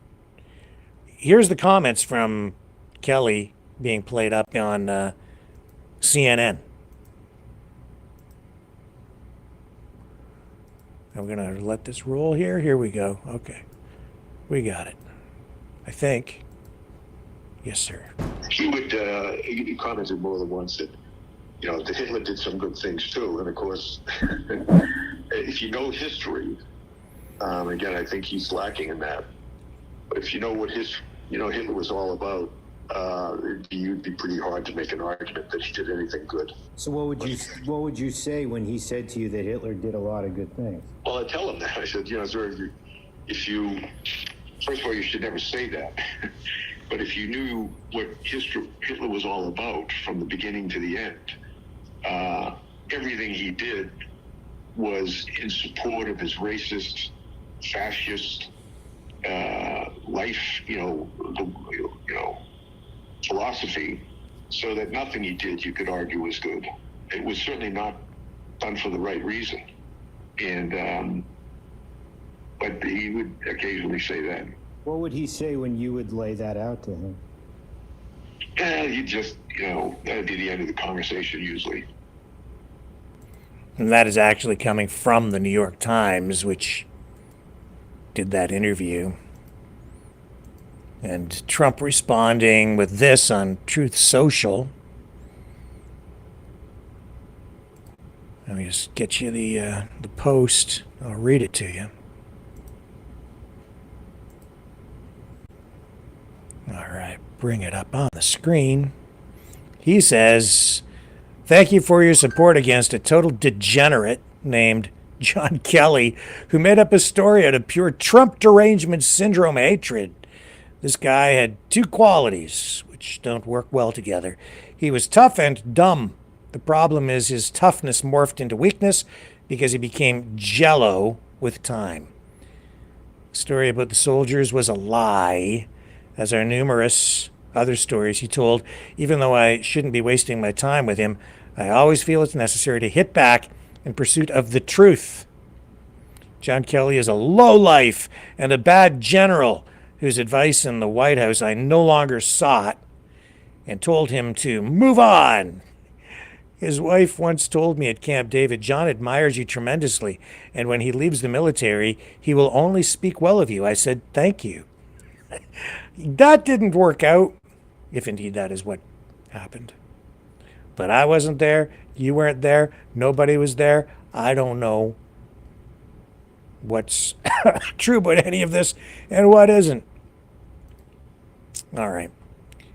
comments from Kelly being played up on CNN. I'm going to let this roll here. Here we go. Okay. We got it. I think. Yes, sir. He commented more than once that, that Hitler did some good things too. And of course, if you know history, again, I think he's lacking in that. But if you know what Hitler was all about, it'd be pretty hard to make an argument that he did anything good. So what would you say when he said to you that Hitler did a lot of good things? Well, I tell him that. I said, sir, if you first of all, you should never say that. But if you knew what Hitler was all about from the beginning to the end, everything he did was in support of his racist, fascist life, philosophy, so that nothing he did you could argue was good. It was certainly not done for the right reason. And but he would occasionally say that. What would he say when you would lay that out to him? He just, that would be the end of the conversation usually. And that is actually coming from the New York Times, which did that interview. And Trump responding with this on Truth Social. Let me just get you the post. I'll read it to you. All right, bring it up on the screen. He says, "Thank you for your support against a total degenerate named John Kelly, who made up a story out of pure Trump derangement syndrome hatred. This guy had two qualities which don't work well together. He was tough and dumb. The problem is his toughness morphed into weakness because he became jello with time. The story about the soldiers was a lie, as are numerous other stories he told. Even though I shouldn't be wasting my time with him, I always feel it's necessary to hit back in pursuit of the truth. John Kelly is a lowlife and a bad general whose advice in the White House I no longer sought and told him to move on. His wife once told me at Camp David, John admires you tremendously, and when he leaves the military, he will only speak well of you. I said, thank you. That didn't work out, if indeed that is what happened. But I wasn't there. You weren't there. Nobody was there. I don't know what's true about any of this and what isn't. All right.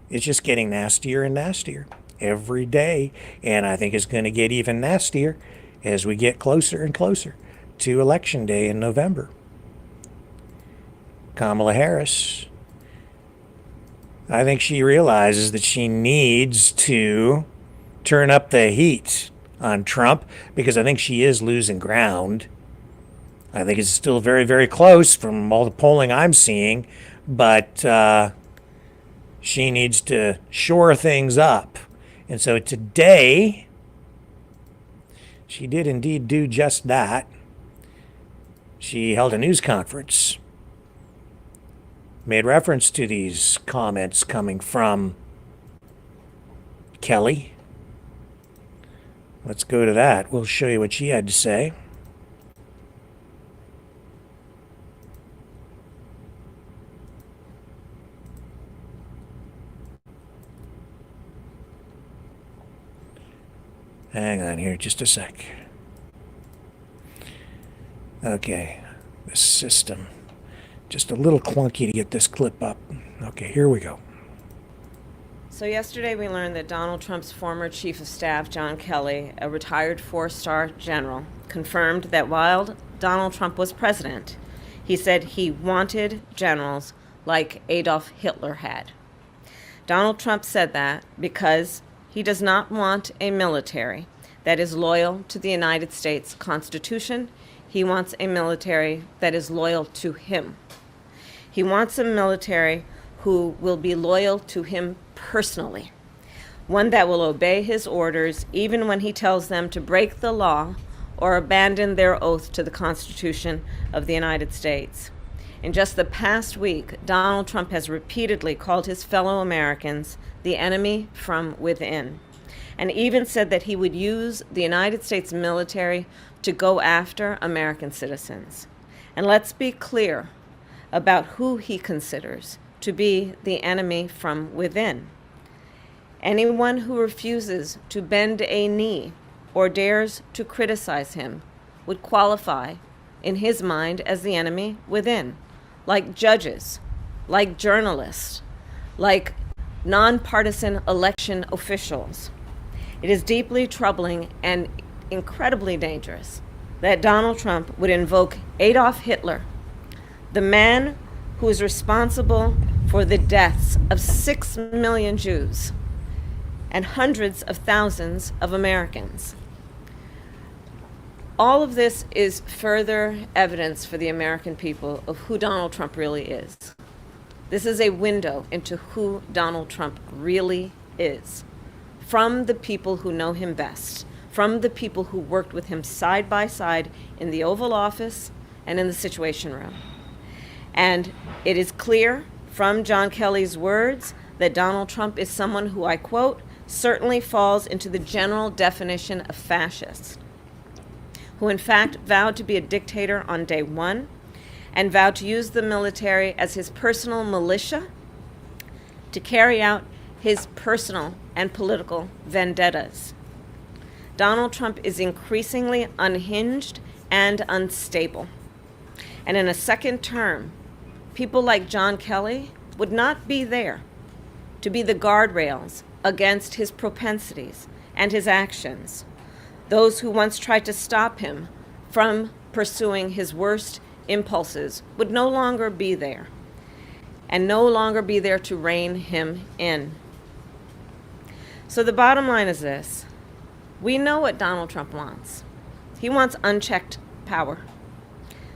It's just getting nastier and nastier every day. And I think it's going to get even nastier as we get closer and closer to Election Day in November. Kamala Harris, I think she realizes that she needs to turn up the heat on Trump because I think she is losing ground. I think it's still very, very close from all the polling I'm seeing, but she needs to shore things up. And so today, she did indeed do just that. She held a news conference, made reference to these comments coming from Kelly. Let's go to that. We'll show you what she had to say. Hang on here just a sec. Okay, the system. Just a little clunky to get this clip up. Okay, here we go. So yesterday we learned that Donald Trump's former chief of staff, John Kelly, a retired four-star general, confirmed that while Donald Trump was president, he said he wanted generals like Adolf Hitler had. Donald Trump said that because he does not want a military that is loyal to the United States Constitution. He wants a military that is loyal to him. He wants a military who will be loyal to him personally, one that will obey his orders even when he tells them to break the law or abandon their oath to the Constitution of the United States. In just the past week, Donald Trump has repeatedly called his fellow Americans the enemy from within, and even said that he would use the United States military to go after American citizens. And let's be clear about who he considers to be the enemy from within. Anyone who refuses to bend a knee or dares to criticize him would qualify, in his mind, as the enemy within, like judges, like journalists, like nonpartisan election officials. It is deeply troubling and incredibly dangerous that Donald Trump would invoke Adolf Hitler, the man who is responsible for the deaths of 6 million Jews and hundreds of thousands of Americans. All of this is further evidence for the American people of who Donald Trump really is. This is a window into who Donald Trump really is, from the people who know him best, from the people who worked with him side by side in the Oval Office and in the Situation Room. And it is clear from John Kelly's words that Donald Trump is someone who, I quote, certainly falls into the general definition of fascist, who in fact vowed to be a dictator on day one and vowed to use the military as his personal militia to carry out his personal and political vendettas. Donald Trump is increasingly unhinged and unstable. And in a second term, people like John Kelly would not be there to be the guardrails against his propensities and his actions. Those who once tried to stop him from pursuing his worst impulses would no longer be there, and no longer be there to rein him in. So the bottom line is this. We know what Donald Trump wants. He wants unchecked power.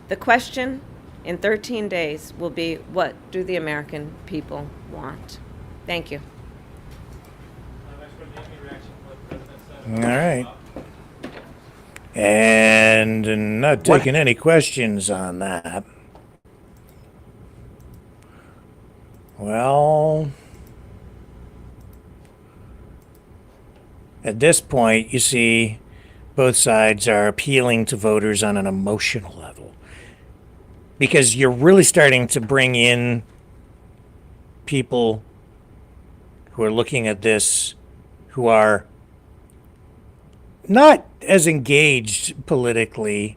The question in 13 days will be, what do the American people want? Thank you. All right. And not taking any questions on that. Well, at this point, you see, both sides are appealing to voters on an emotional level. Because you're really starting to bring in people who are looking at this who are not as engaged politically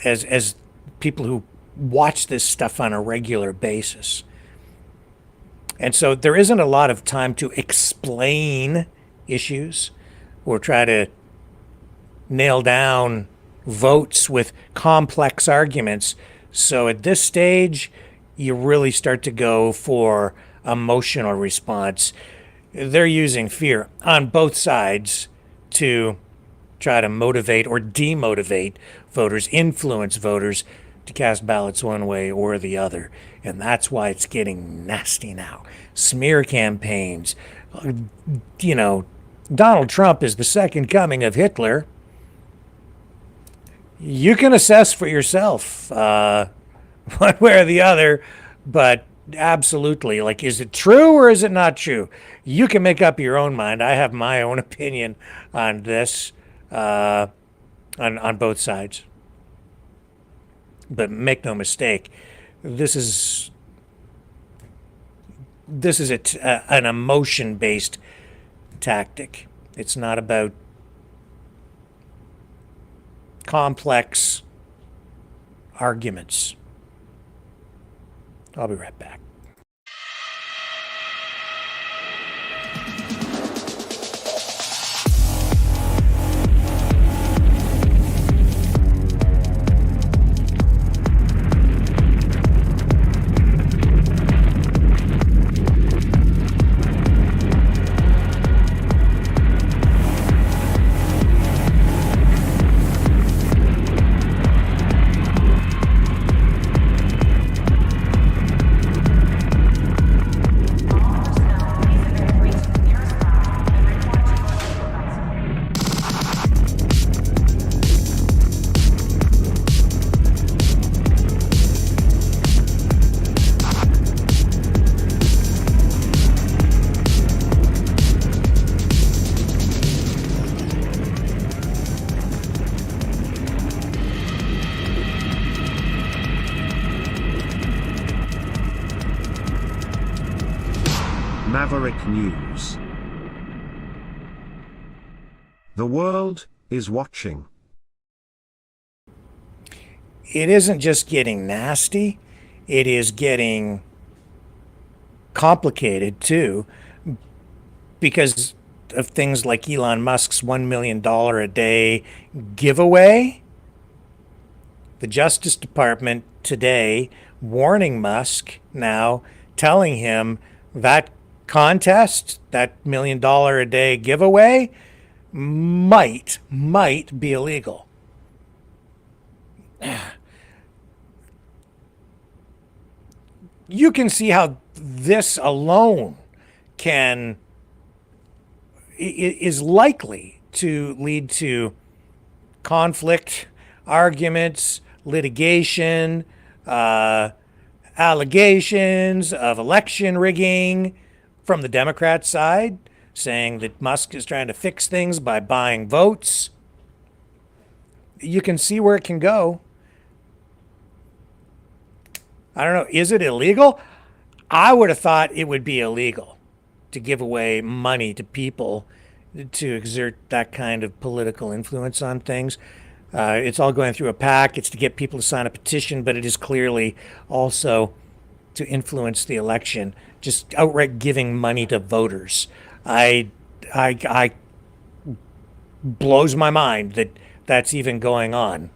as people who watch this stuff on a regular basis. And so there isn't a lot of time to explain issues or try to nail down votes with complex arguments. So at this stage, you really start to go for emotional response. They're using fear on both sides to try to motivate or demotivate voters, influence voters to cast ballots one way or the other. And that's why it's getting nasty now. Smear campaigns. You know, Donald Trump is the second coming of Hitler. You can assess for yourself one way or the other, but absolutely, like, is it true or is it not true? You can make up your own mind. I have my own opinion on this, on both sides. But make no mistake, this is an emotion-based tactic. It's not about complex arguments. I'll be right back. Maverick News. The world is watching. It isn't just getting nasty, it is getting complicated too, because of things like Elon Musk's $1 million a day giveaway. The Justice Department today warning Musk now, telling him that contest, that $1 million a day giveaway, might be illegal. You can see how this alone is likely to lead to conflict, arguments, litigation, allegations of election rigging from the Democrat side, saying that Musk is trying to fix things by buying votes. You can see where it can go. I don't know. Is it illegal? I would have thought it would be illegal to give away money to people to exert that kind of political influence on things. It's all going through a PAC. It's to get people to sign a petition, but it is clearly also to influence the election. Just outright giving money to voters. I blows my mind that that's even going on.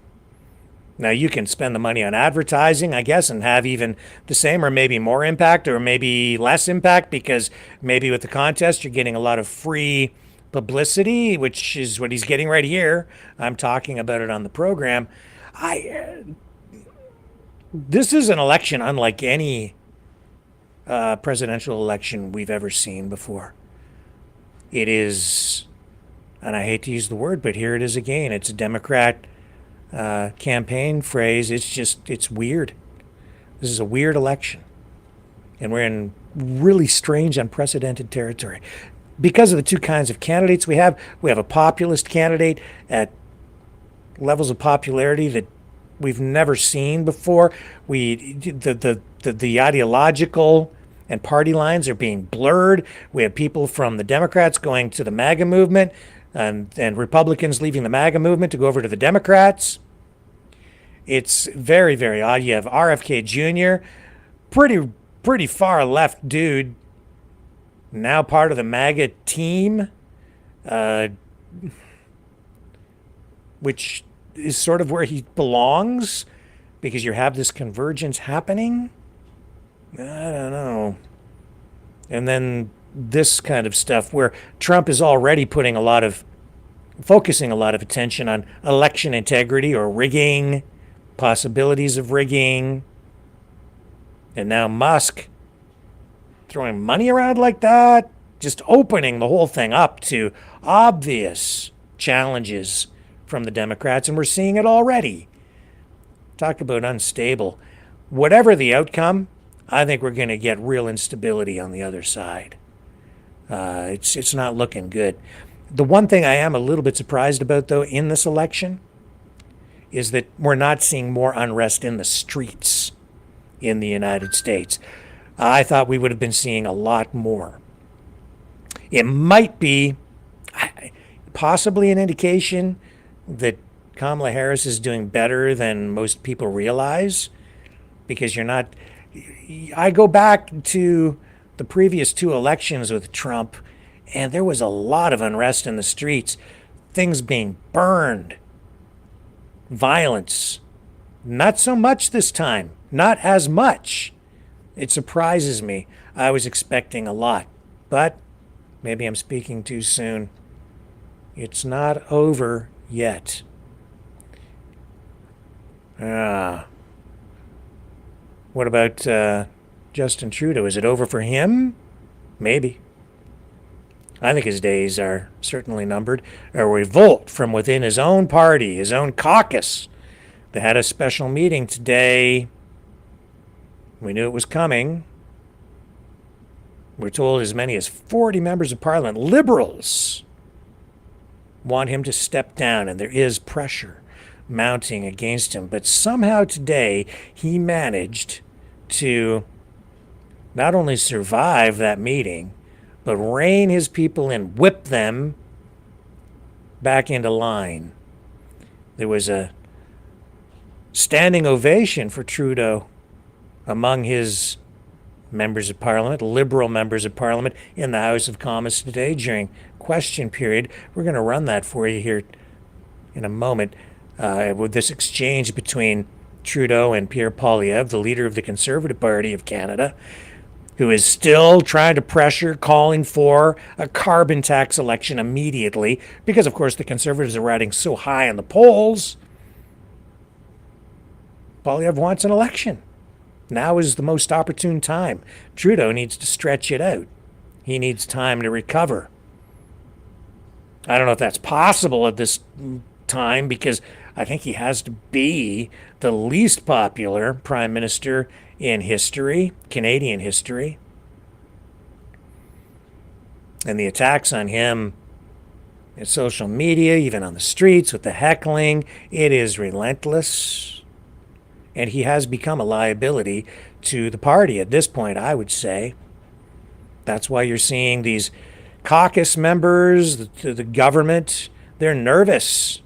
Now, you can spend the money on advertising, I guess, and have even the same or maybe more impact or maybe less impact, because maybe with the contest you're getting a lot of free publicity, which is what he's getting right here. I'm talking about it on the program. This is an election unlike any presidential election we've ever seen before. It is, and I hate to use the word, but here it is again. It's a Democrat campaign phrase. It's weird. This is a weird election. And we're in really strange, unprecedented territory. Because of the two kinds of candidates we have a populist candidate at levels of popularity that we've never seen before. The ideological and party lines are being blurred. We have people from the Democrats going to the MAGA movement, and Republicans leaving the MAGA movement to go over to the Democrats. It's very, very odd. You have RFK Jr., pretty far left dude, now part of the MAGA team, which is sort of where he belongs, because you have this convergence happening. I don't know. And then this kind of stuff where Trump is already focusing a lot of attention on election integrity or rigging, possibilities of rigging. And now Musk throwing money around like that, just opening the whole thing up to obvious challenges from the Democrats, and we're seeing it already. Talk about unstable. Whatever the outcome, I think we're going to get real instability on the other side. It's not looking good. The one thing I am a little bit surprised about, though, in this election is that we're not seeing more unrest in the streets in the United States. I thought we would have been seeing a lot more. It might be possibly an indication that Kamala Harris is doing better than most people realize, because I go back to the previous two elections with Trump, and there was a lot of unrest in the streets, things being burned, violence. Not so much this time, not as much. It surprises me. I was expecting a lot, but maybe I'm speaking too soon. It's not over yet. What about Justin Trudeau? Is it over for him? Maybe. I think his days are certainly numbered. A revolt from within his own party, his own caucus. They had a special meeting today. We knew it was coming. We're told as many as 40 members of parliament, liberals, want him to step down, and there is pressure mounting against him. But somehow today he managed to not only survive that meeting, but rein his people in, whip them back into line. There was a standing ovation for Trudeau among his members of Parliament, Liberal members of Parliament in the House of Commons today during question period. We're going to run that for you here in a moment with this exchange between Trudeau and Pierre Poilievre, the leader of the Conservative Party of Canada, who is still trying to pressure, calling for a carbon tax election immediately, because, of course, the Conservatives are riding so high in the polls. Poilievre wants an election. Now is the most opportune time. Trudeau needs to stretch it out. He needs time to recover. I don't know if that's possible at this time, because I think he has to be the least popular Prime Minister in history, Canadian history. And the attacks on him in social media, even on the streets with the heckling, it is relentless. And he has become a liability to the party at this point, I would say. That's why you're seeing these caucus members, the government, they're nervous.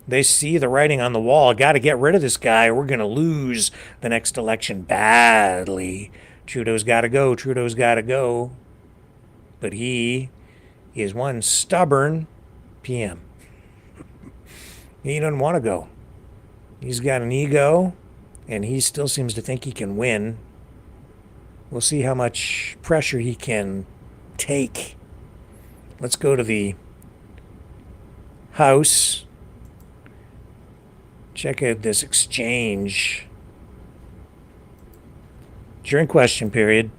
They see the writing on the wall. Got to get rid of this guy, or we're going to lose the next election badly. Trudeau's got to go. Trudeau's got to go. But he is one stubborn PM. He doesn't want to go. He's got an ego, and he still seems to think he can win. We'll see how much pressure he can take. Let's go to the House. Check out this exchange during question period.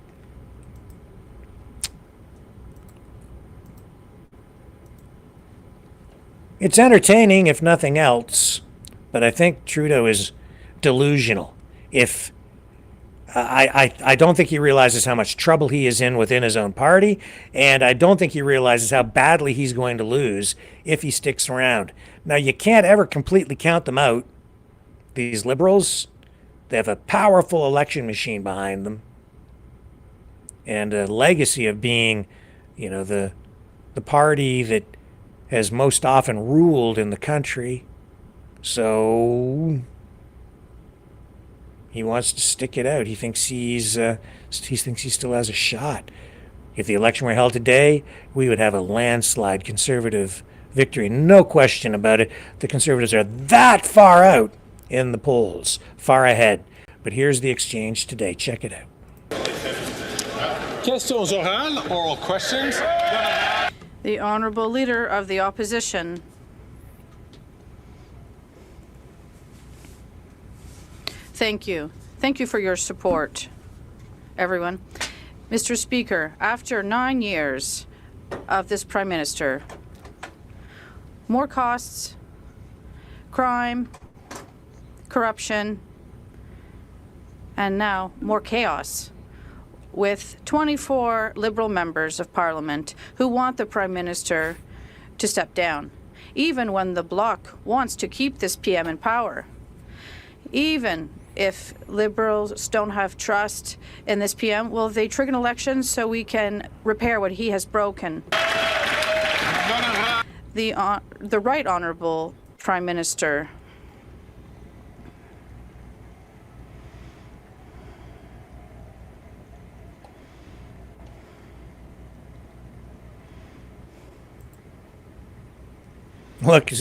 It's entertaining, if nothing else, but I think Trudeau is delusional. If I don't think he realizes how much trouble he is in within his own party, and I don't think he realizes how badly he's going to lose if he sticks around. Now, you can't ever completely count them out. These Liberals, they have a powerful election machine behind them, and a legacy of being, the party that has most often ruled in the country. So he wants to stick it out. He thinks he still has a shot. If the election were held today, we would have a landslide Conservative victory. No question about it. The Conservatives are that far out in the polls, far ahead. But here's the exchange today. Check it out. Questions orales, oral questions. The Honourable Leader of the Opposition. Thank you. Thank you for your support, everyone. Mr. Speaker, after 9 years of this Prime Minister, more costs, crime, corruption, and now more chaos, with 24 Liberal members of Parliament who want the Prime Minister to step down, even when the Bloc wants to keep this PM in power. Even if Liberals don't have trust in this PM, will they trigger an election so we can repair what he has broken? The Right Honourable Prime Minister. Look,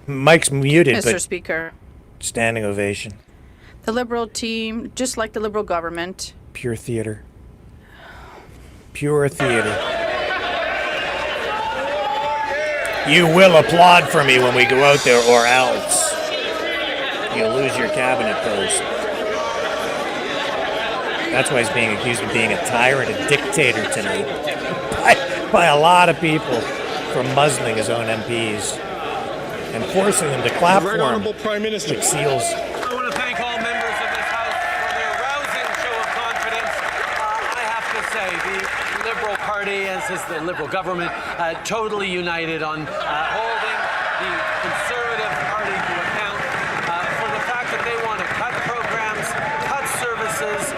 Mike's muted, Mr. but Speaker. Standing ovation. The Liberal team, just like the Liberal government. Pure theater. Pure theater. You will applaud for me when we go out there, or else you'll lose your cabinet post. That's why he's being accused of being a tyrant, a dictator tonight, by a lot of people for muzzling his own MPs and forcing them to clap for him, Prime Minister. which seals. I want to thank all members of this House for their rousing show of confidence. I have to say, the Liberal Party, as is the Liberal government, totally united on holding the Conservative Party to account for the fact that they want to cut programs, cut services,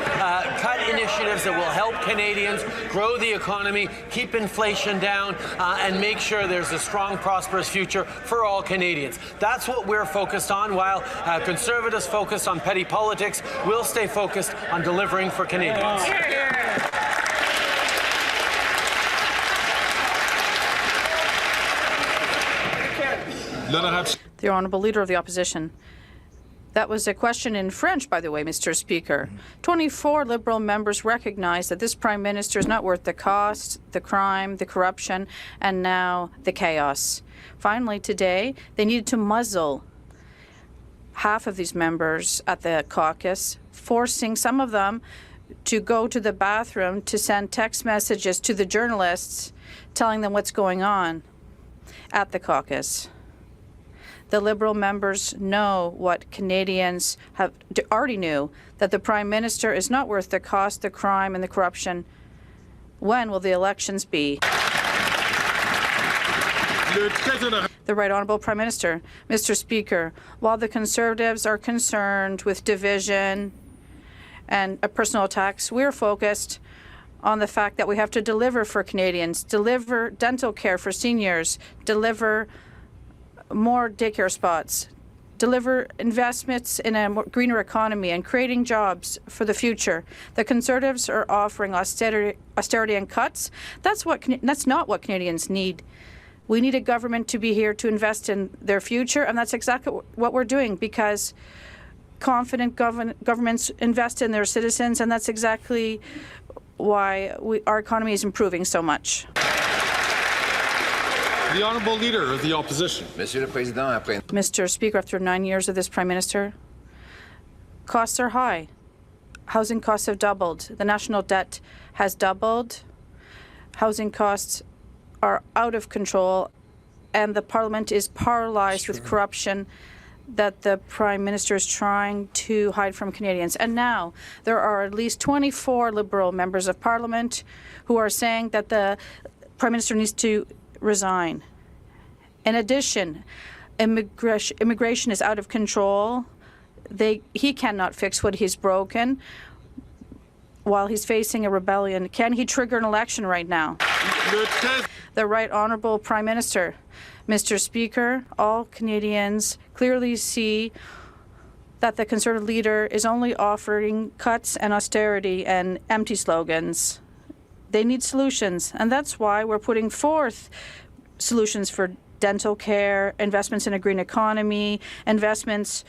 cut initiatives measures that will help Canadians grow the economy, keep inflation down, and make sure there's a strong, prosperous future for all Canadians. That's what we're focused on. While Conservatives focus on petty politics, we'll stay focused on delivering for Canadians. The Honourable Leader of the Opposition. That was a question in French, by the way, Mr. Speaker. 24 Liberal members recognize that this Prime Minister is not worth the cost, the crime, the corruption, and now the chaos. Finally, today, they needed to muzzle half of these members at the caucus, forcing some of them to go to the bathroom to send text messages to the journalists telling them what's going on at the caucus. The Liberal members know what Canadians have already knew, that the Prime Minister is not worth the cost, the crime, and the corruption. When will the elections be? The Right Honourable Prime Minister. Mr. Speaker, while the Conservatives are concerned with division and personal attacks, we're focused on the fact that we have to deliver for Canadians, deliver dental care for seniors, deliver more daycare spots, deliver investments in a greener economy and creating jobs for the future. The Conservatives are offering austerity and cuts. That's not what Canadians need. We need a government to be here to invest in their future, and that's exactly what we're doing, because confident governments invest in their citizens, and that's exactly why our economy is improving so much. The Honourable Leader of the Opposition. Mr. Speaker, after 9 years of this Prime Minister, costs are high. Housing costs have doubled. The national debt has doubled. Housing costs are out of control, and the Parliament is paralyzed with corruption that the Prime Minister is trying to hide from Canadians. And now there are at least 24 Liberal members of Parliament who are saying that the Prime Minister needs to resign. In addition, immigration is out of control. He cannot fix what he's broken while he's facing a rebellion. Can he trigger an election right now? The Right Honourable Prime Minister. Mr. Speaker, all Canadians clearly see that the Conservative leader is only offering cuts and austerity and empty slogans. They need solutions, and that's why we're putting forth solutions for dental care, investments in a green economy, investments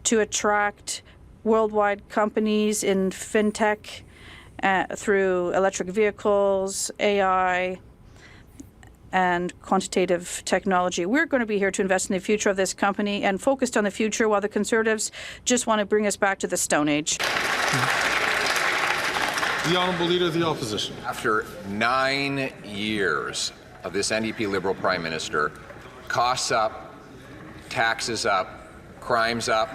to attract worldwide companies in fintech through electric vehicles, AI, and quantitative technology. We're going to be here to invest in the future of this company and focused on the future, while the Conservatives just want to bring us back to the Stone Age. The Honourable Leader of the Opposition. After 9 years of this NDP Liberal Prime Minister, costs up, taxes up, crimes up,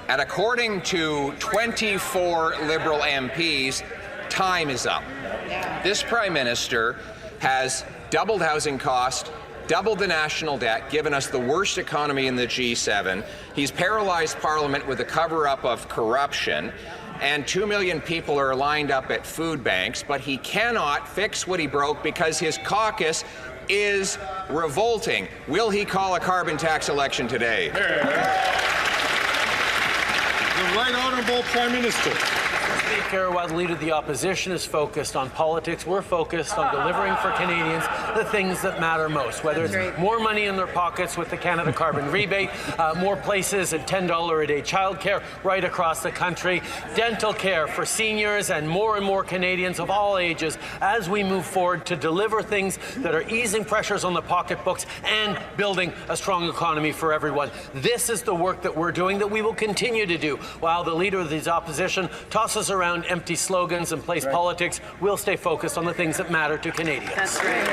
and according to 24 Liberal MPs, time is up. This Prime Minister has doubled housing costs, doubled the national debt, given us the worst economy in the G7. He's paralyzed Parliament with a cover-up of corruption, and 2 million people are lined up at food banks, but he cannot fix what he broke because his caucus is revolting. Will he call a carbon tax election today? The Right Honourable Prime Minister. Speaker, while the Leader of the Opposition is focused on politics, we're focused on delivering for Canadians the things that matter most, whether it's more money in their pockets with the Canada Carbon Rebate, more places at $10 a day childcare right across the country, dental care for seniors and more Canadians of all ages as we move forward to deliver things that are easing pressures on the pocketbooks and building a strong economy for everyone. This is the work that we're doing, that we will continue to do. While the Leader of the Opposition tosses around empty slogans and plays politics, we'll stay focused on the things that matter to Canadians. That's right.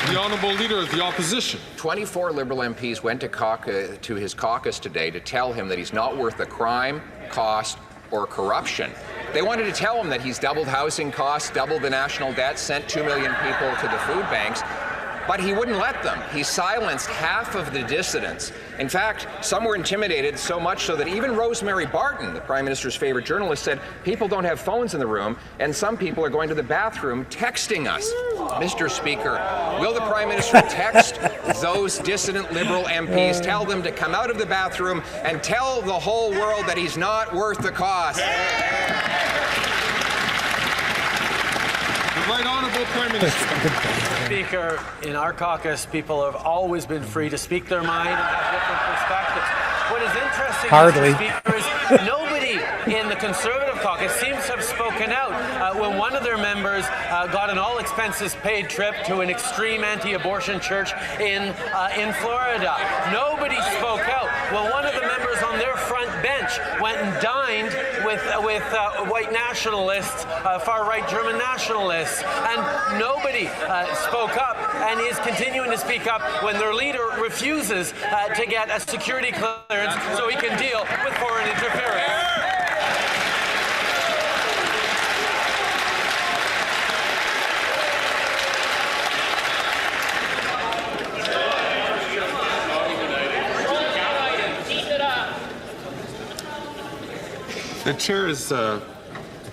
The Honourable Leader of the Opposition. 24 Liberal MPs went to his caucus today to tell him that he's not worth the crime, cost, or corruption. They wanted to tell him that he's doubled housing costs, doubled the national debt, sent 2 million people to the food banks. but he wouldn't let them. He silenced half of the dissidents. In fact, some were intimidated so much so that even Rosemary Barton, the Prime Minister's favorite journalist, said people don't have phones in the room, and some people are going to the bathroom texting us. Mr. Speaker, will the Prime Minister text those dissident Liberal MPs, tell them to come out of the bathroom and tell the whole world that he's not worth the cost? The Right Honourable Prime Minister. Speaker, in our caucus, people have always been free to speak their mind and have different perspectives. What is interesting, Hardly. Mr. Speaker, is nobody in the Conservative caucus seems to have spoken out when one of their members got an all-expenses-paid trip to an extreme anti-abortion church in Florida. Nobody spoke out. Well, one of the members on their front bench went and dined with white nationalists, far-right German nationalists, and nobody spoke up and is continuing to speak up when their leader refuses to get a security clearance so he can deal with foreign interference. The chair is,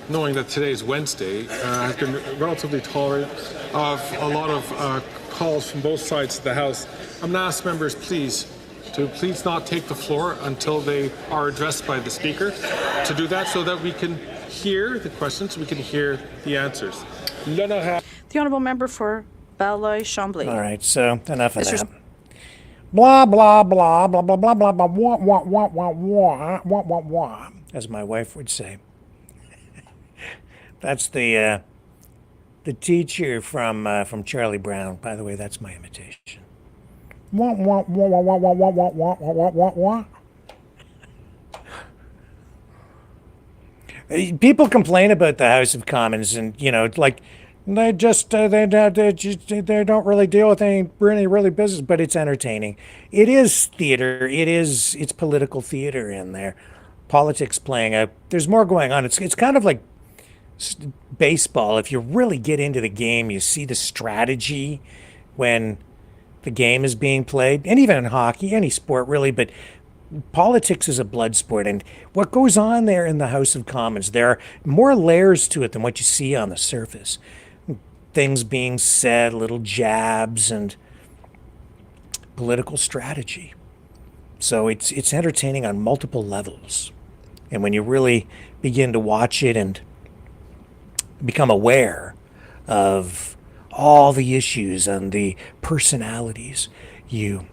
knowing that today is Wednesday, has been relatively tolerant of a lot of calls from both sides of the House. I'm going to ask members, please not take the floor until they are addressed by the Speaker, to do that so that we can hear the questions, we can hear the answers. The Honourable Member for Belleuil-Chambly. All right, so enough of that. Blah, blah, blah, blah, blah, blah, blah, blah, wah, wah, wah, wah, wah, wah, wah, wah, as my wife would say. That's the teacher from Charlie Brown. By the way, that's my imitation. Wah, wah, wah, wah, wah, wah, wah, wah, wah, wah, wah. People complain about the House of Commons, and like they don't really deal with any really business, but it's entertaining. It is theater. It's political theater in there. Politics playing out. There's more going on. It's kind of like baseball. If you really get into the game, you see the strategy when the game is being played, and even in hockey, any sport really, but politics is a blood sport. And what goes on there in the House of Commons, there are more layers to it than what you see on the surface. Things being said, little jabs, and political strategy. So it's entertaining on multiple levels. And when you really begin to watch it and become aware of all the issues and the personalities, you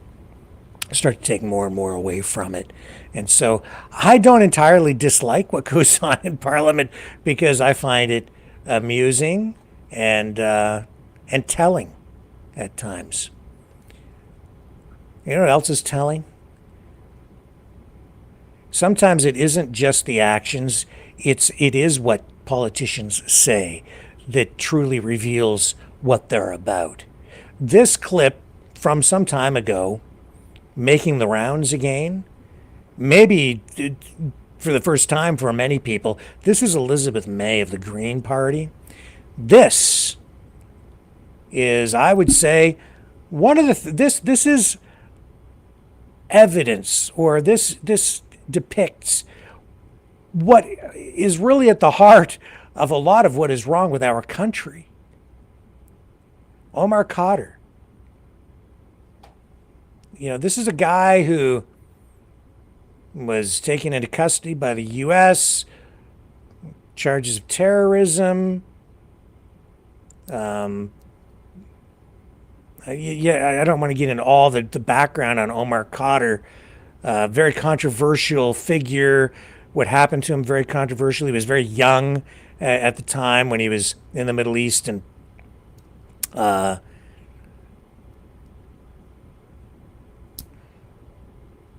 start to take more and more away from it. And so I don't entirely dislike what goes on in Parliament, because I find it amusing and telling at times. You know what else is telling? Sometimes it isn't just the actions, it is what politicians say that truly reveals what they're about. This clip from some time ago, making the rounds again, maybe for the first time for many people, this is Elizabeth May of the Green Party. This is, I would say, one of the this is evidence, or this depicts what is really at the heart of a lot of what is wrong with our country. Omar Khadr. This is a guy who was taken into custody by the U.S., charges of terrorism. I don't want to get into all the background on Omar Khadr. Very controversial figure. What happened to him, very controversial. He was very young at the time when he was in the Middle East, and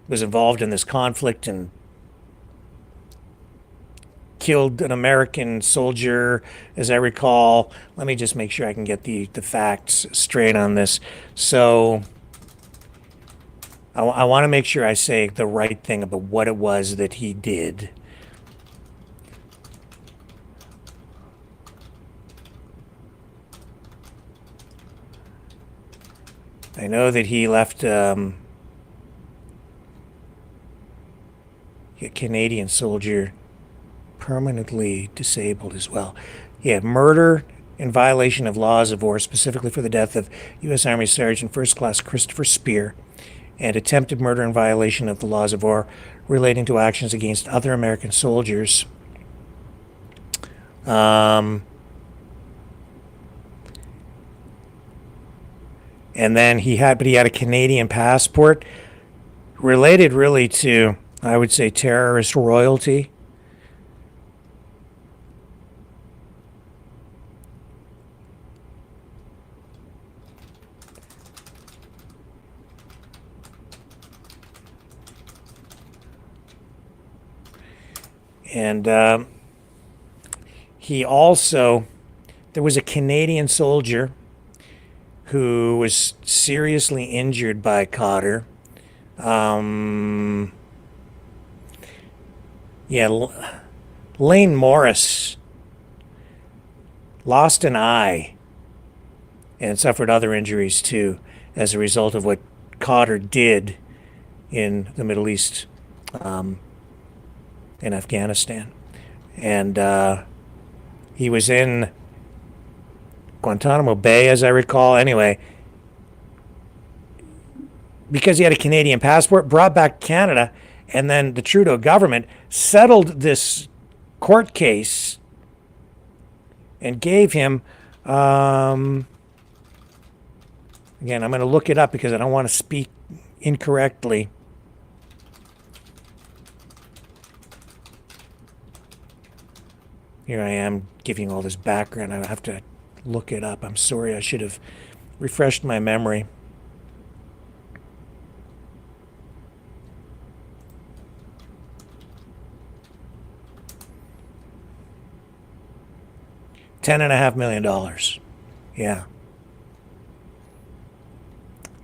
was involved in this conflict and killed an American soldier, as I recall. Let me just make sure I can get the facts straight on this. So I want to make sure I say the right thing about what it was that he did. I know that he left a Canadian soldier permanently disabled as well. Yeah, murder in violation of laws of war, specifically for the death of U.S. Army Sergeant First Class Christopher Spear, and attempted murder in violation of the laws of war relating to actions against other American soldiers. And then he had a Canadian passport related really to, I would say, terrorist royalty. And he also, there was a Canadian soldier who was seriously injured by Cotter. Lane Morris lost an eye and suffered other injuries too as a result of what Cotter did in the Middle East, in Afghanistan. And he was in Guantanamo Bay, as I recall. Anyway, because he had a Canadian passport, brought back to Canada, and then the Trudeau government settled this court case and gave him, again, I'm going to look it up because I don't want to speak incorrectly. Here I am giving all this background. I have to look it up. I'm sorry, I should have refreshed my memory. $10.5 million. Yeah.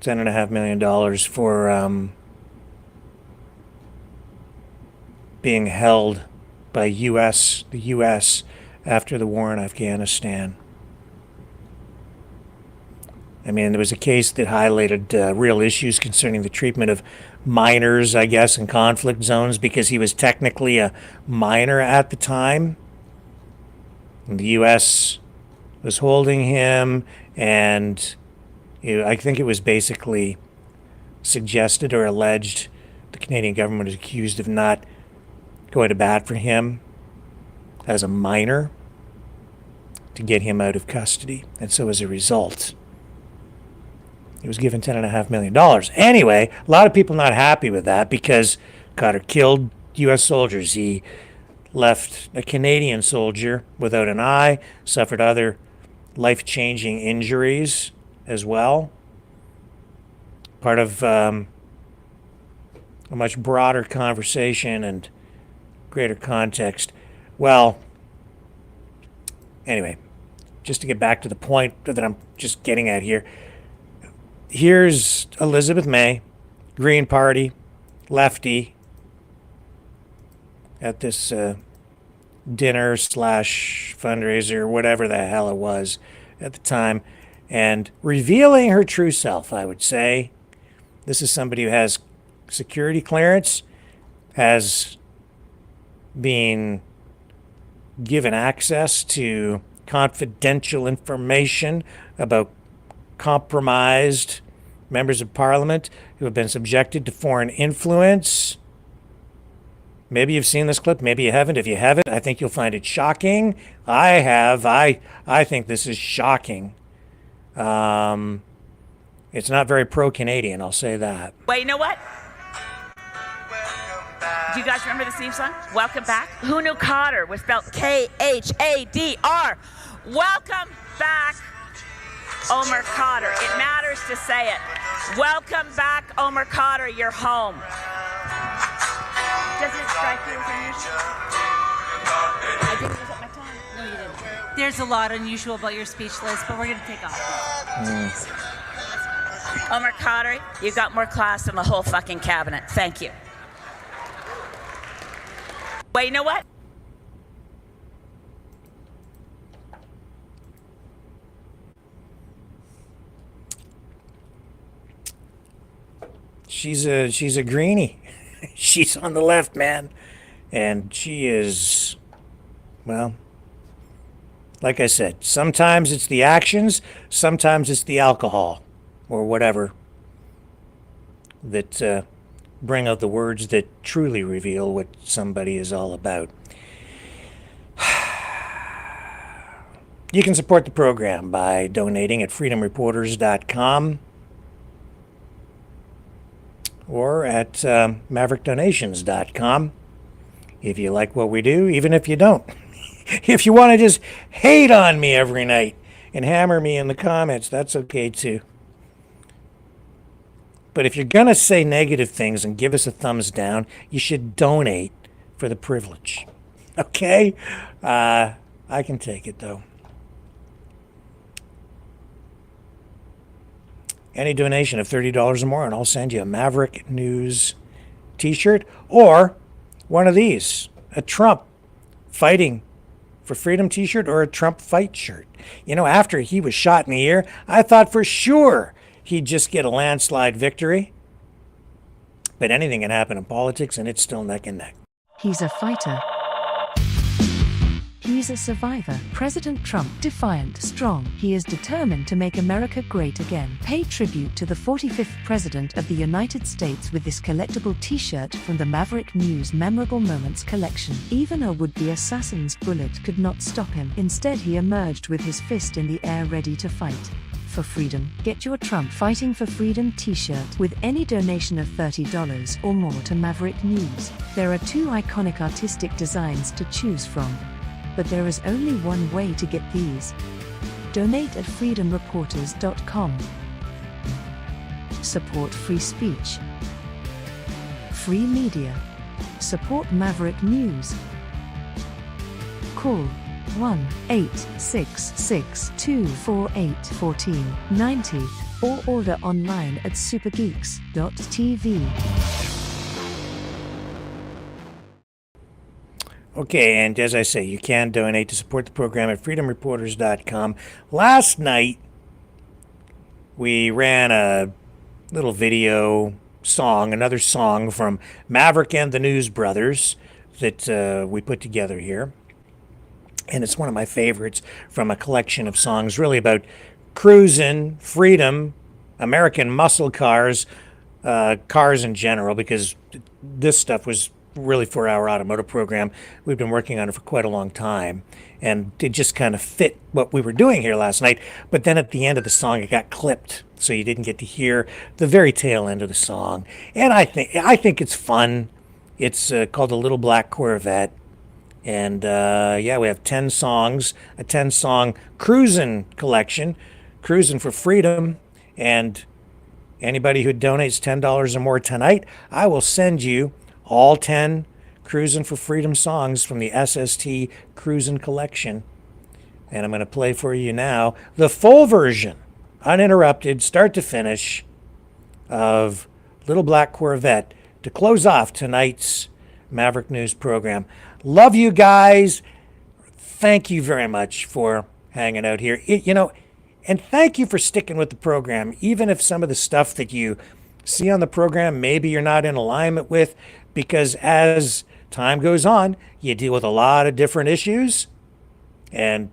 $10.5 million for being held by the U.S. after the war in Afghanistan. I mean, there was a case that highlighted real issues concerning the treatment of minors, I guess, in conflict zones, because he was technically a minor at the time. And the U.S. was holding him, and I think it was basically suggested or alleged the Canadian government was accused of not going to bat for him as a minor to get him out of custody. And so as a result, he was given $10.5 million. Anyway, a lot of people not happy with that because Cotter killed U.S. soldiers. He left a Canadian soldier without an eye, suffered other life-changing injuries as well. Part of a much broader conversation and greater context. Well, anyway, just to get back to the point that I'm just getting at here, here's Elizabeth May, Green Party, lefty, at this dinner / fundraiser, whatever the hell it was at the time, and revealing her true self, I would say. This is somebody who has security clearance, has been given access to confidential information about compromised members of parliament who have been subjected to foreign influence. Maybe you've seen this clip, maybe you haven't. If you haven't, I think you'll find it shocking. I have. I think this is shocking. It's not very pro-Canadian, I'll say that. Well, you know what? Do you guys remember the theme song? Welcome back. Who knew Cotter was spelled K-H-A-D-R? Welcome back, Omar Cotter. It matters to say it. Welcome back, Omar Cotter. You're home. Doesn't it strike you as unusual? I didn't use up my time. No, you didn't. There's a lot unusual about your speech, Liz, but we're going to take off. Omar Cotter, you got more class than the whole fucking cabinet. Thank you. Well, you know what? she's a greenie. She's on the left, man. And she is, well, like I said, sometimes it's the actions, sometimes it's the alcohol or whatever that bring out the words that truly reveal what somebody is all about. You can support the program by donating at freedomreporters.com or at maverickdonations.com if you like what we do, even if you don't. If you want to just hate on me every night and hammer me in the comments, that's okay too. But if you're going to say negative things and give us a thumbs down, you should donate for the privilege. Okay? I can take it though. Any donation of $30 or more, and I'll send you a Maverick News t-shirt or one of these, a Trump Fighting for Freedom t-shirt or a Trump Fight shirt. You know, after he was shot in the ear, I thought for sure he'd just get a landslide victory. But anything can happen in politics, and it's still neck and neck. He's a fighter. He's a survivor. President Trump, defiant, strong. He is determined to make America great again. Pay tribute to the 45th President of the United States with this collectible t-shirt from the Maverick News Memorable Moments collection. Even a would-be assassin's bullet could not stop him. Instead, he emerged with his fist in the air ready to fight. For freedom. Get your Trump Fighting for Freedom t-shirt with any donation of $30 or more to Maverick News. There are two iconic artistic designs to choose from. But there is only one way to get these. Donate at freedomreporters.com. Support free speech. Free media. Support Maverick News. Call 1-866-248-1490 or order online at supergeeks.tv. Okay, and as I say, you can donate to support the program at freedomreporters.com. Last night, we ran a little video song, another song from Maverick and the News Brothers that we put together here. And it's one of my favorites from a collection of songs really about cruising, freedom, American muscle cars, cars in general, because this stuff was really for our automotive program. We've been working on it for quite a long time, and it just kind of fit what we were doing here last night. But then at the end of the song, it got clipped, so you didn't get to hear the very tail end of the song. And I think it's fun. It's called The Little Black Corvette, and yeah, we have 10 songs, a 10-song cruising collection, Cruising for Freedom, and anybody who donates $10 or more tonight, I will send you all 10 Cruising for Freedom songs from the SST Cruising Collection. And I'm going to play for you now the full version, uninterrupted, start to finish, of Little Black Corvette to close off tonight's Maverick News program. Love you guys. Thank you very much for hanging out here. And thank you for sticking with the program, even if some of the stuff that you see on the program maybe you're not in alignment with, because as time goes on, you deal with a lot of different issues and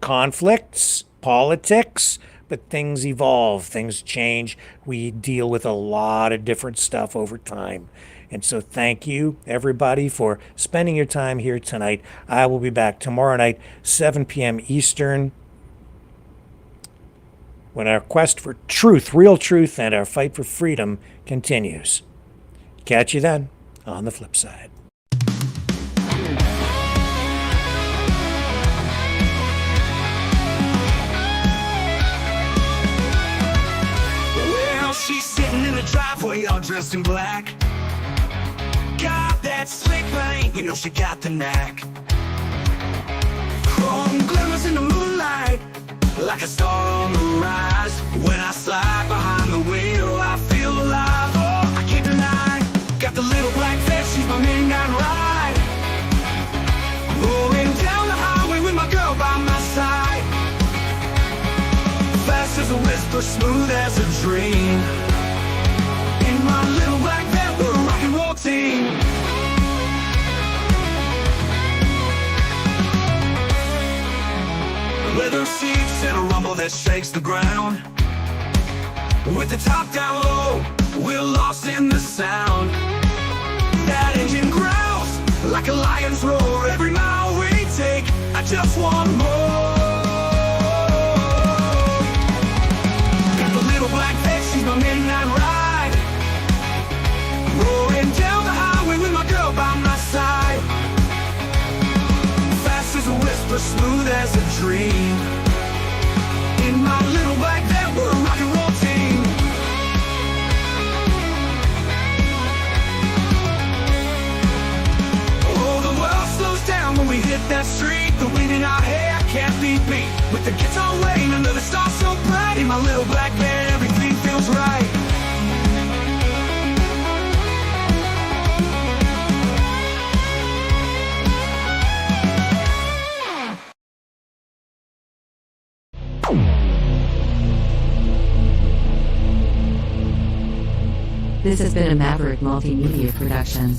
conflicts, politics, but things evolve, things change. We deal with a lot of different stuff over time. And so thank you, everybody, for spending your time here tonight. I will be back tomorrow night, 7 p.m. Eastern, when our quest for truth, real truth, and our fight for freedom continues. Catch you then on the flip side. Well, she's sitting in the driveway all dressed in black. Got that slick paint, you know she got the knack. Chrome glimmers in the moonlight, like a star on the rise. When I slide behind the wheel, I feel alive. Oh, I can't deny. Got the little black vest, she's my midnight ride. Rolling down the highway with my girl by my side. Fast as a whisper, smooth as a dream. In my that shakes the ground. With the top down low, we're lost in the sound. That engine growls like a lion's roar. Every mile we take, I just want more. Got the little black bitch, she's my midnight ride. Rolling down the highway with my girl by my side. Fast as a whisper, smooth as a dream. In my little black van, we're a rock and roll team. Oh, the world slows down when we hit that street. The wind in our hair can't beat me. With the guitar laying under the stars so bright. In my little black van, everything feels right. This has been a Maverick Multimedia production.